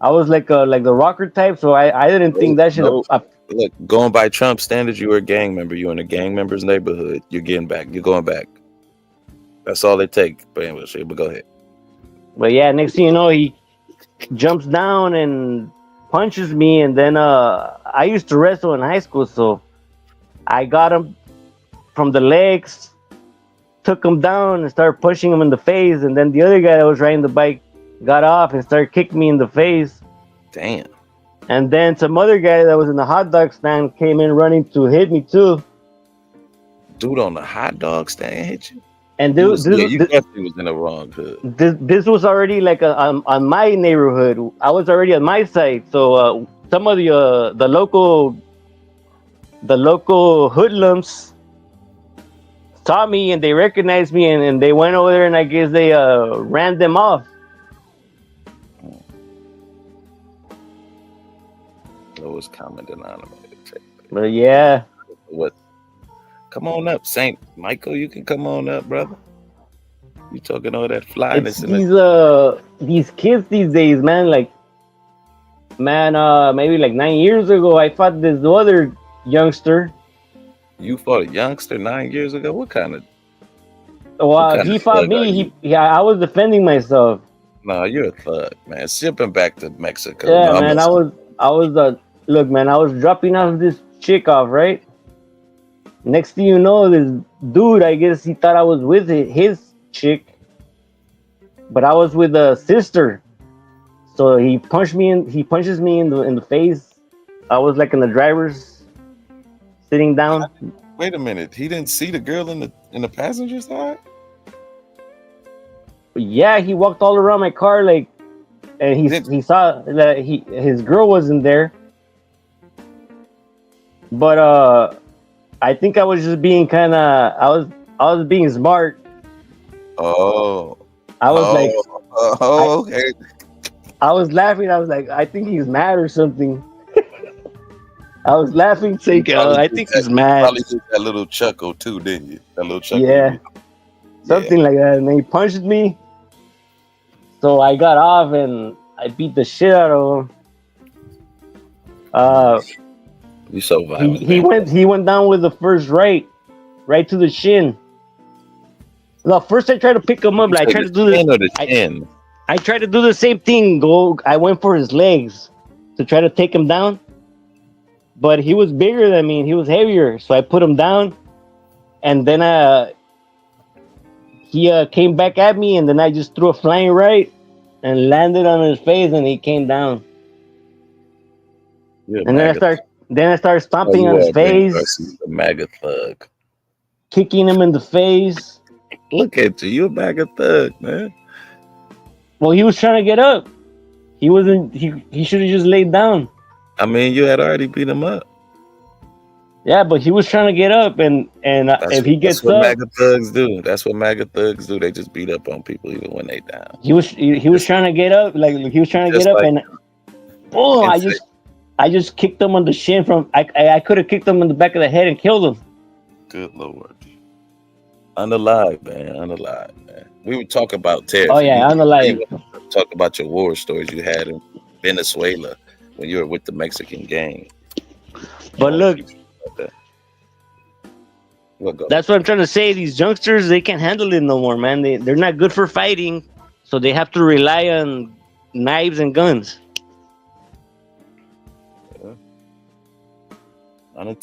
I was like the rocker type, so I didn't think that should. Look, going by Trump standards, you were a gang member. You're in a gang member's neighborhood. You're getting back. You're going back. That's all it takes. But anyway, but go ahead. But yeah, next thing you know, he jumps down and punches me, and then I used to wrestle in high school, so I got him from the legs, took him down, and started pushing him in the face, and then the other guy that was riding the bike got off and started kicking me in the face. Damn. And then some other guy that was in the hot dog stand came in running to hit me too. Dude on the hot dog stand hit you? And you definitely was in the wrong hood. This was already like on my neighborhood. I was already on my side. So some of the local hoodlums saw me and they recognized me and they went over there and I guess they ran them off. Lowest common denominator. But yeah. What? Come on up, Saint Michael. You can come on up, brother. You talking all that flyness? These kids these days, man. Maybe like 9 years ago, I fought this other youngster. You fought a youngster 9 years ago? What kind of? Well, he fought me. I was defending myself. No, you're a thug, man. Shipping back to Mexico. Yeah, no, man. I was look, man. I was dropping off this chick off, right? Next thing you know, this dude, I guess he thought I was with his chick, but I was with a sister. So he punches me in the face. I was like in the driver's sitting down. Wait a minute. He didn't see the girl in the passenger side? Yeah, he walked all around my car, like, and he saw that his girl wasn't there. But I think I was just being kind of I was being smart. Oh. I was like, Okay. I was laughing. I was like, I think he's mad or something. I was laughing, saying, I think he's mad. Probably did that little chuckle too, didn't you? That little chuckle. Yeah, something like that. And then he punched me. So I got off and I beat the shit out of him. You so violent. He went down with the first right to the shin. No, first I tried to pick him up. Like, I tried to do this. I tried to do the same thing. I went for his legs to try to take him down, but he was bigger than me and he was heavier. So I put him down, and then he came back at me, and then I just threw a flying right and landed on his face, and he came down. And then I started stomping on his face, the MAGA thug, kicking him in the face. Look at you, you're a MAGA thug, man. Well, he was trying to get up. He wasn't. He should have just laid down. I mean, you had already beat him up. Yeah, but he was trying to get up, and if he gets up, MAGA thugs do. That's what MAGA thugs do. They just beat up on people even when they down. He was trying to get up, like he was trying to get up, and boom! I just kicked him on the shin from. I could have kicked him in the back of the head and killed him. Good Lord. Unalive, man. Unalive, man. We would talk about terror. Oh yeah, unalive. Talk about your war stories you had in Venezuela when you were with the Mexican gang. But look, that's what I'm trying to say. These youngsters, they can't handle it no more, man. They're not good for fighting, so they have to rely on knives and guns. I done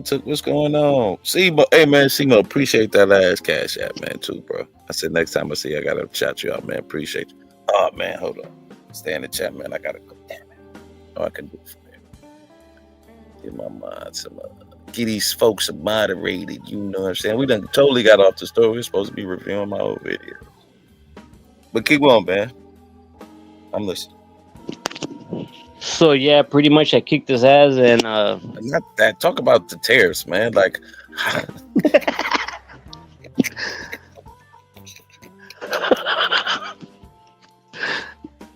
took what's going on. Hey man, Simo, appreciate that last cash app, man, too, bro. I said next time I see you, I gotta chat you out, man. Appreciate you. Oh man, hold on. Stay in the chat, man. I gotta go. Damn it. Oh, I can do it for you. Get my mind some get these folks moderated, you know what I'm saying? We done totally got off the story. We're supposed to be reviewing my old video. But keep on, man. I'm listening. So yeah, pretty much I kicked his ass, and not that. Talk about the tariffs, man. Like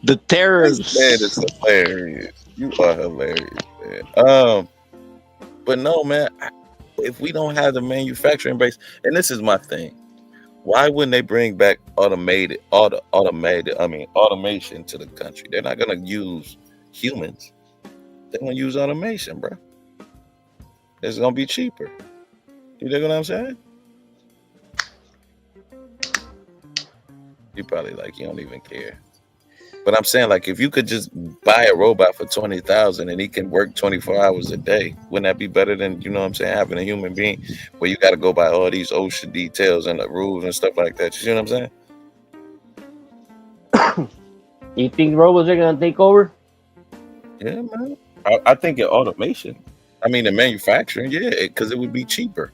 the tariffs. Man, it's hilarious. You are hilarious, man. But no, man. If we don't have the manufacturing base, and this is my thing, why wouldn't they bring back automation to the country? They're not gonna use humans. They're gonna use automation, bro. It's gonna be cheaper. You know what I'm saying? You probably like you don't even care. But I'm saying, like, if you could just buy a robot for $20,000 and he can work 24 hours a day, wouldn't that be better than, you know what I'm saying, having a human being where you got to go by all these OSHA details and the rules and stuff like that? You see what I'm saying? You think robots are gonna take over? Yeah, man. I think in automation. I mean, in manufacturing, yeah, because it would be cheaper.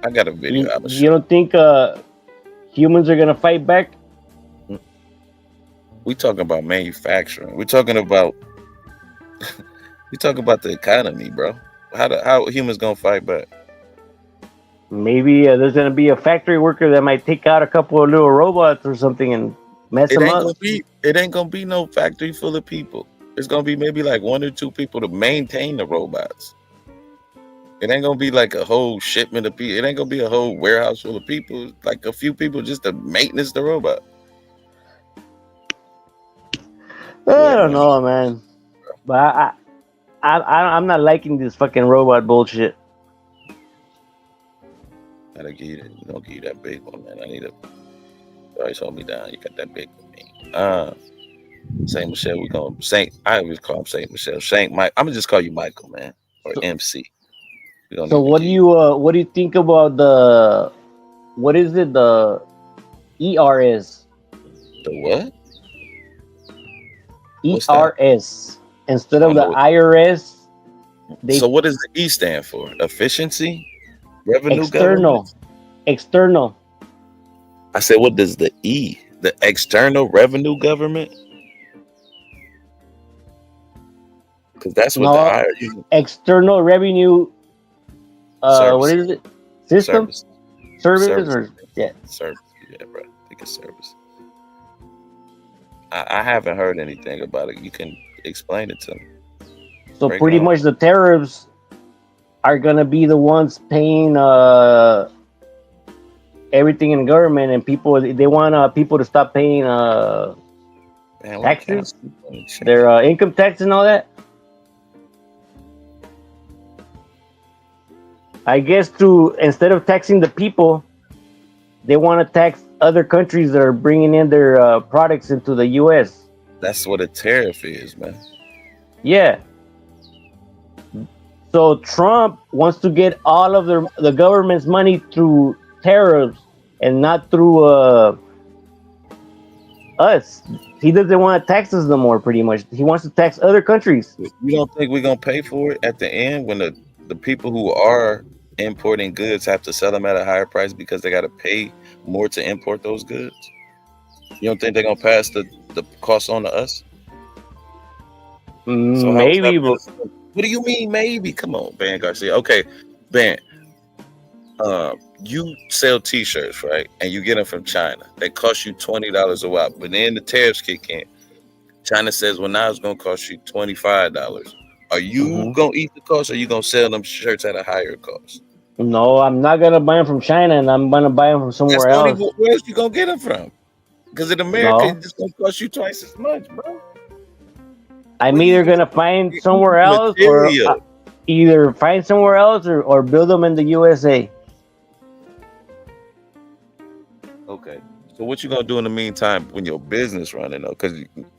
I got a video. You don't think humans are gonna fight back? We talking about manufacturing. We're talking about the economy, bro. How humans gonna fight back? Maybe there's gonna be a factory worker that might take out a couple of little robots or something and mess them up. It ain't gonna be no factory full of people. It's gonna be maybe like 1 or 2 people to maintain the robots. It ain't gonna be like a whole shipment of people. It ain't gonna be a whole warehouse full of people. Like a few people just to maintenance the robot. I don't know, man. But I'm not liking this fucking robot bullshit. Gotta give you that, don't give you that big one, man. I need a. Always hold me down. You got that big one, man. Saint Michelle, we call him Saint. I always call him Saint Michelle. Saint Mike. I'm gonna just call you Michael, man, or MC. So what do you think about the what is it, the ERS? The what? ERS instead of the IRS. So what does the E stand for? Efficiency? Revenue External. government? External. I said, what does the E? The external revenue government? Because that's what the No, IRS external revenue. What service is it? System, service, service or yeah. service. Yeah, bro. I think it's service. I haven't heard anything about it. You can explain it to me. So Break it pretty down. much the tariffs are gonna be the ones paying everything in government, and people they want people to stop paying Man, why can't taxes, I see any shit? their income tax and all that. I guess to instead of taxing the people, they want to tax other countries that are bringing in their products into the U.S. That's what a tariff is, man. Yeah. So Trump wants to get all of the government's money through tariffs and not through us. He doesn't want to tax us no more. Pretty much, he wants to tax other countries. You don't think we're gonna pay for it at the end when the people who are importing goods have to sell them at a higher price because they got to pay more to import those goods? You don't think they're gonna pass the cost on to us? So how's that Maybe, but benefit? What do you mean maybe? Come on, Ben Garcia. Okay, Ben. You sell T-shirts, right? And you get them from China. They cost you $20 a watt, but then the tariffs kick in. China says, "Well, now it's gonna cost you $25." Are you gonna eat the cost, or are you gonna sell them shirts at a higher cost? no, I'm not gonna buy them from China, and I'm gonna buy them from That's somewhere not else. even where else you gonna get them from? Because in America, No. it's just gonna cost you twice as much, bro. I'm Where you either gonna get find the somewhere else, or material? either find somewhere else, or build them in the USA. Okay. So what you gonna do in the meantime when your business running though? Because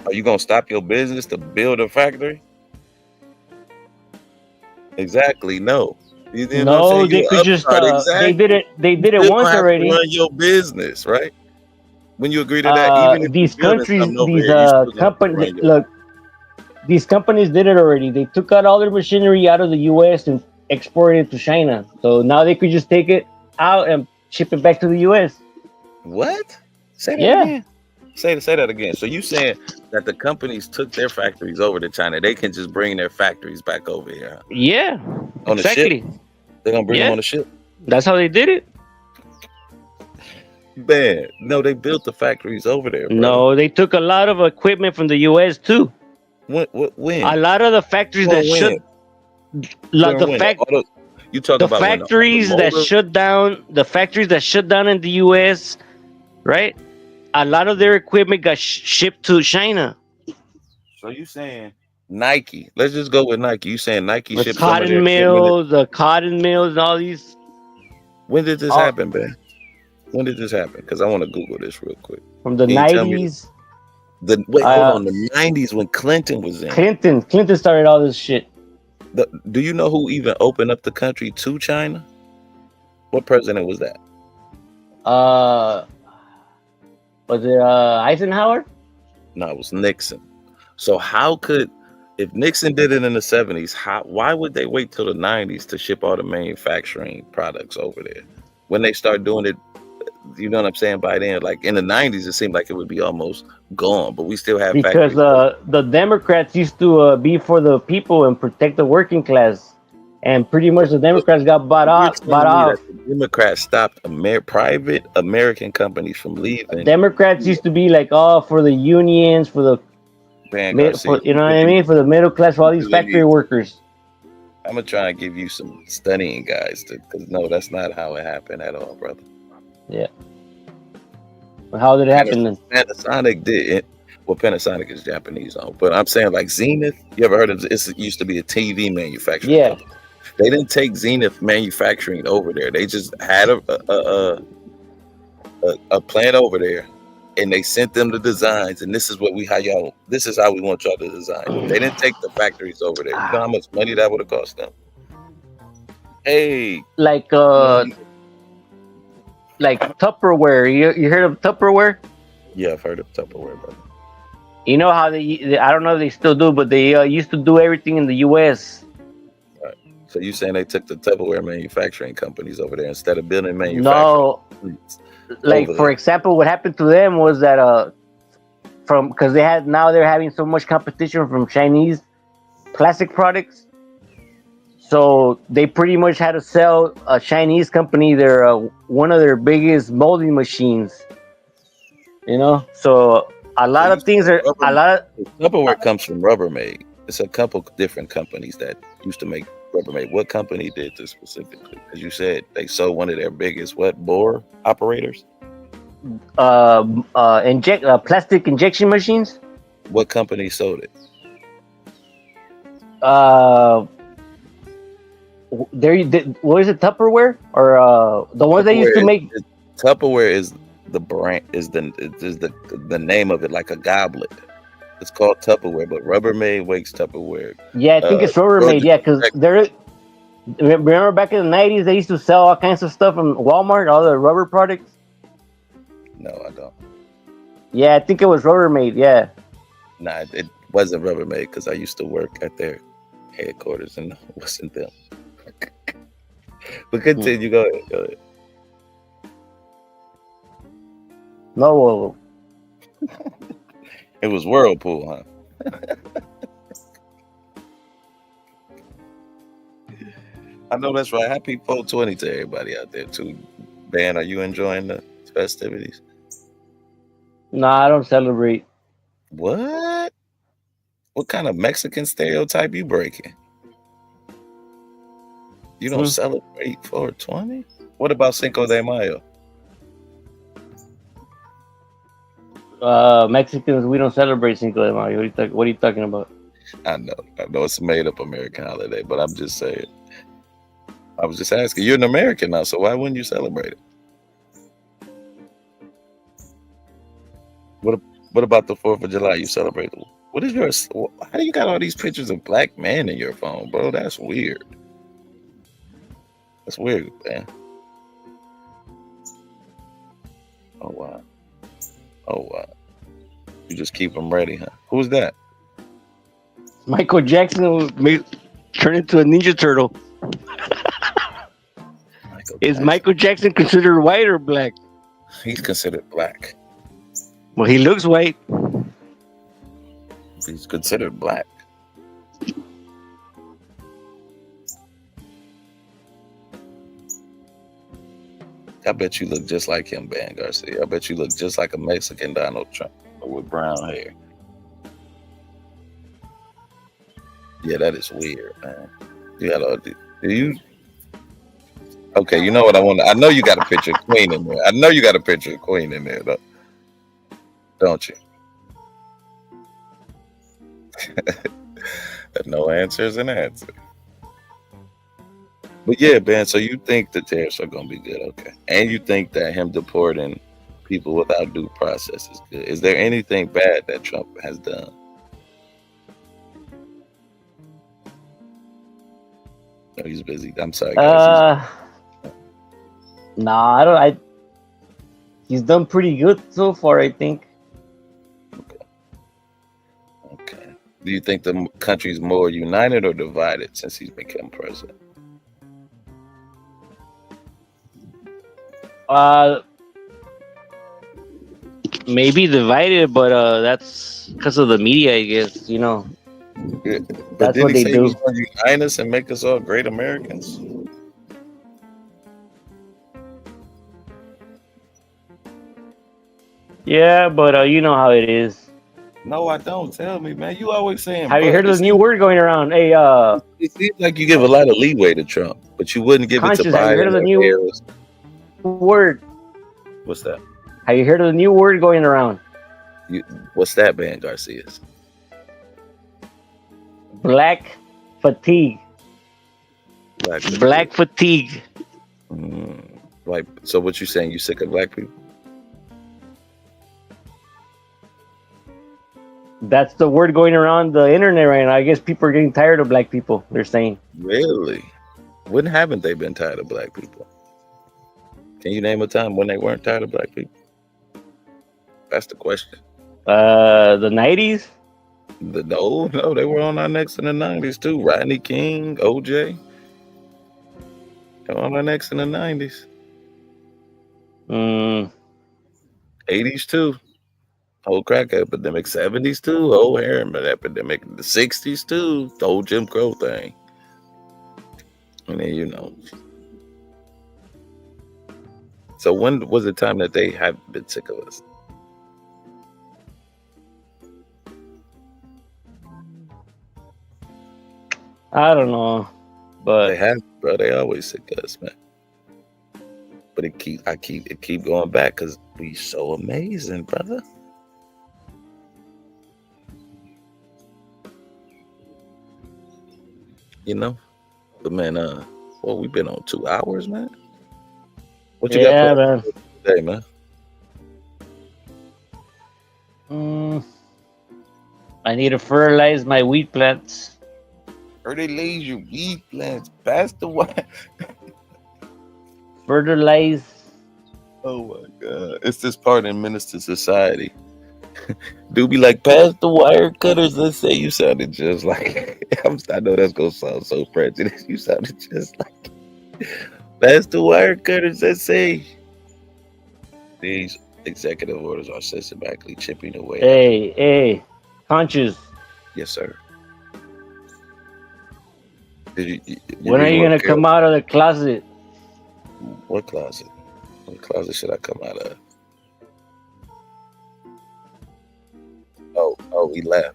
are you gonna stop your business to build a factory? Exactly. No. You know what I'm No, saying? they You could just upstart, they did it. They did it still once gonna have already. to run your business, right? When you agree to that, even if These you're building countries, something over these here, you still gonna have to companies, run your look, these companies did it already. They took out all their machinery out of the U.S. and exported it to China. So now they could just take it out and ship it back to the U.S. what? Say that Yeah. again. Say that again. So you saying that the companies took their factories over to China? They can just bring their factories back over here, huh? Yeah, On the ship? exactly. They're gonna bring them Yeah. on the ship? That's how they did it. Man, no, they built the factories over there, bro. No, they took a lot of equipment from the U.S. too. When? A lot of the factories that shut, like You talk the about when factories that automotive- shut down, the factories that shut down in the U.S. Right? A lot of their equipment got shipped to China. So you saying Nike? Let's just go with Nike. You saying Nike The shipped some of their cotton equipment? mills, all these. When did this all- happen, man? When did this happen? Because I want to Google this real quick. From the Can you tell me 90s. Wait, hold on. The 90s when Clinton was in. Clinton started all this shit. Do you know who even opened up the country to China? What president was that? Was it Eisenhower? No, it was Nixon. So how could, if Nixon did it in the 70s, why would they wait till the 90s to ship all the manufacturing products over there? When they start doing it, you know what I'm saying, by then, like in the 90s, it seemed like it would be almost gone, but we still have Because factories. the Democrats used to be for the people and protect the working class, and pretty much the Democrats got bought You're off. telling me that the Democrats stopped private American companies from leaving. Democrats used to be like, oh, for the unions, for the you know what I mean, for the middle class, for all these factory workers. I'm gonna try and give you some studying guys, because no, that's not how it happened at all, brother. Yeah. How did it happen then? Panasonic did. Well, Panasonic is Japanese, but I'm saying like Zenith. You ever heard of it? Used to be a TV manufacturer. Yeah. company. They didn't take Zenith manufacturing over there. They just had a plant over there, and they sent them the designs. And this is how we want y'all to design. They didn't take the factories over there. You know how much money that would have cost them? Hey, like Tupperware. You heard of Tupperware? yeah, I've heard of Tupperware, brother. You know how they I don't know if they still do, but they used to do everything in the U.S. So you saying they took the Tupperware manufacturing companies over there instead of building manufacturing? No, like Over for there. example, what happened to them was that because they're having so much competition from Chinese plastic products, so they pretty much had to sell a Chinese company their one of their biggest molding machines. You know, so a lot So of things are a lot of Tupperware comes from Rubbermaid. It's a couple different companies that used to make Rubbermaid. What company did this specifically? Because you said they sold one of their biggest bore operators. plastic injection machines. What company sold it? What is it, Tupperware or the ones they used to make? Tupperware is the brand, is the name of it, like a goblet. It's called Tupperware, but Rubbermaid makes Tupperware. Yeah, I think it's Rubbermaid. Yeah, because remember back in the 90s they used to sell all kinds of stuff from Walmart, all the rubber products. No, I don't. Yeah, I think it was Rubbermaid. Yeah. Nah, it wasn't Rubbermaid because I used to work at their headquarters and it wasn't them. But continue. Go ahead. No. It was Whirlpool, huh? I know that's right. Happy 420 to everybody out there too. Ben, are you enjoying the festivities? No, I don't celebrate. What? What kind of Mexican stereotype you breaking? You don't celebrate 420? What about Cinco de Mayo? Mexicans, we don't celebrate Cinco de Mayo. What are you talking about? I know it's a made-up American holiday, but I'm just saying. I was just asking. You're an American now, so why wouldn't you celebrate it? What about the 4th of July? You celebrate it? What is your? How do you got all these pictures of black men in your phone, bro? That's weird. That's weird, man. Oh wow. You just keep them ready, huh? Who's that? Michael Jackson turned into a Ninja Turtle. Is Michael Jackson considered white or black? He's considered black. Well, he looks white. He's considered black. I bet you look just like him, Ben Garcia. I bet you look just like a Mexican Donald Trump with brown hair. Yeah, that is weird, man. Do you? Okay, you know what I want? I know you got a picture of Queen in there. I know you got a picture of Queen in there, though. Don't you? No answer is an answer. But yeah, Ben, so you think the tariffs are going to be good, okay. And you think that him deporting people without due process is good. Is there anything bad that Trump has done? No, he's busy. I'm sorry, guys. Nah, he's done pretty good so far, I think. Okay. Do you think the country's more united or divided since he's become president? Maybe divided, but that's because of the media, I guess. You know, Yeah. that's what they do. He was going to unite us and make us all great Americans. Yeah, but you know how it is. No, I don't. Tell me, man. You always saying. Have you heard of the new word going around? Hey, it seems like you give a lot of leeway to Trump, but you wouldn't give it to Conscious, have you heard Biden of the or new Harris. word? What's that? Have you heard of the new word going around? What's that, Ben Garcia's? Black fatigue. Black fatigue. Like, so what you saying? You sick of black people? That's the word going around the internet right now. I guess people are getting tired of black people. They're saying. Really? When haven't they been tired of black people? Can you name a time when they weren't tired of black people? That's the question. The 90s? No, they were on our necks in the 90s too. Rodney King, OJ. On our next in the 90s. Mm, 80s too. Whole crack epidemic. 70s too. Whole heroin epidemic. The 60s too. The whole Jim Crow thing. And then, you know. So when was the time that they had been sick of us? I don't know, They but have, bro. They always sick of us, man. But it keep going back because we so amazing, brother. You know? But man, well, we've been on 2 hours, man. What you yeah, got man. planned today, man? I need to fertilize my wheat plants. Fertilize your wheat plants. Pass the wire. Fertilize. Oh my God. It's this part in Minister Society. Do be like, pass the wire cutters. Let's say you sounded just like. I know that's going to sound so prejudiced. You sounded just like. Pass the wire cutters. Let's say. These executive orders are systematically chipping away. Hey, conscious. Yes, sir. Did you When are read you what gonna come out of the closet? What closet? What closet should I come out of? Oh, he left.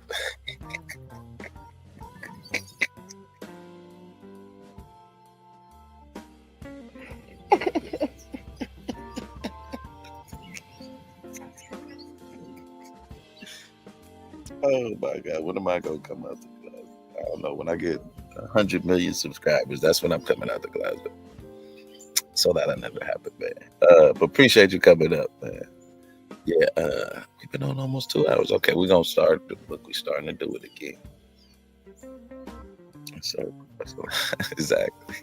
Oh my God, when am I gonna come out the closet? I don't know. When I get 100 million subscribers, that's when I'm coming out the closet. So that'll never happen, man. But appreciate you coming up, man. Yeah, we've been on almost 2 hours. Okay, we're gonna start. Look, we're starting to do it again. So exactly.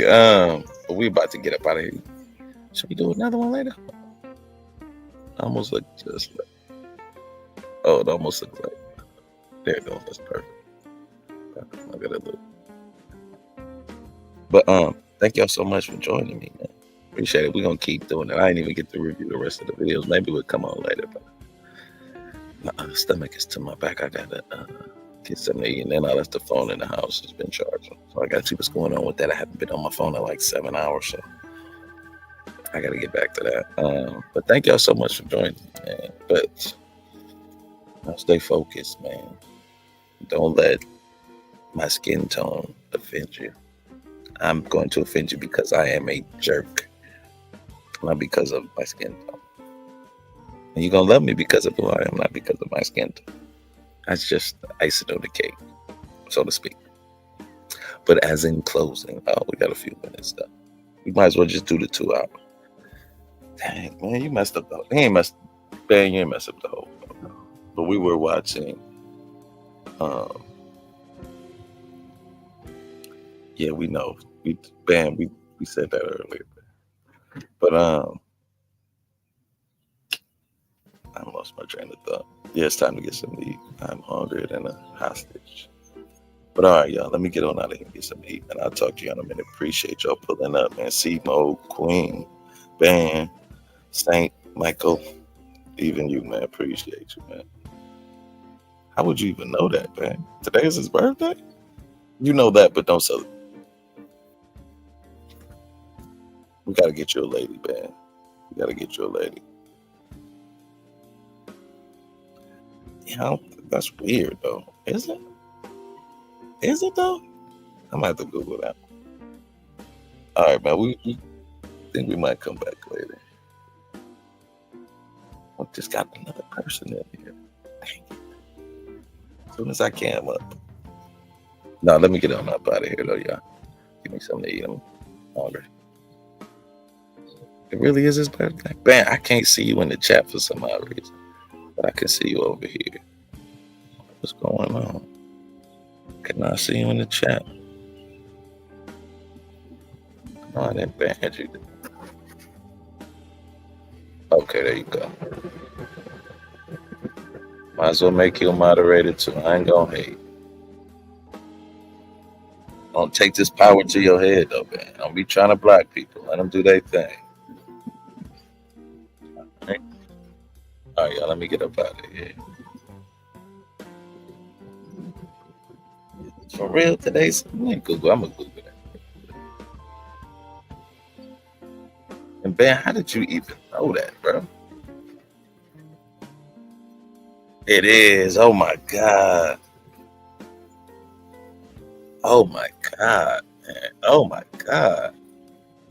But we about to get up out of here. Should we do another one later? Almost look just like. Oh, it almost looks like. There it goes. That's perfect. I gotta look. But thank y'all so much for joining me, man. Appreciate it. We're gonna keep doing it. I didn't even get to review the rest of the videos. Maybe we'll come on later. But my stomach is to my back. I gotta get something to eat, and then I left the phone in the house. It's been charging, so I gotta see what's going on with that. I haven't been on my phone in like 7 hours, so I gotta get back to that. But thank y'all so much for joining, man. But stay focused, man. Don't let my skin tone offend you. I'm going to offend you because I am a jerk, not because of my skin tone. And you're gonna love me because of who I am, not because of my skin tone. That's just icing on the cake, so to speak. But as in closing, we got a few minutes though. We might as well just do the 2 hour. Dang, man, you messed up though. You ain't messed up the whole thing. But we were watching yeah, we know. We said that earlier. But I lost my train of thought. Yeah, it's time to get some meat. I'm hungrier than a hostage. But all right, y'all, let me get on out of here and get some meat. And I'll talk to you in a minute. Appreciate y'all pulling up, man. C-Mo, Queen, Ban, Saint, Michael, even you, man. Appreciate you, man. How would you even know that, man? Today is his birthday? You know that, but don't celebrate. We gotta get you a lady, man. We gotta get you a lady. Yeah, that's weird, though. Is it? Is it, though? I might have to Google that. All right, man. We think we might come back later. I just got another person in here. Dang it. As soon as I came up. No, let me get on up out of here, though, y'all. Give me something to eat. I'm hungry. It really is his birthday. Man, I can't see you in the chat for some odd reason. But I can see you over here. What's going on? Can I see you in the chat? No, I didn't ban you. Okay, there you go. Might as well make you a moderator too. I ain't gonna hate. Don't take this power to your head, though, man. Don't be trying to block people. Let them do their thing. All right, y'all. Let me get up out of here. For real, today's Google. I'm gonna Google it. And Ben, how did you even know that, bro? It is. Oh my God. Oh my God, man. Oh my God.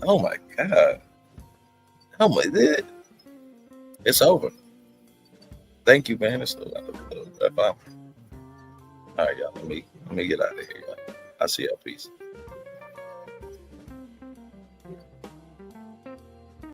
Oh my God. Oh my God. It's over. Thank you, man. It's still all right, y'all. Let me get out of here, y'all. I'll see y'all. Peace.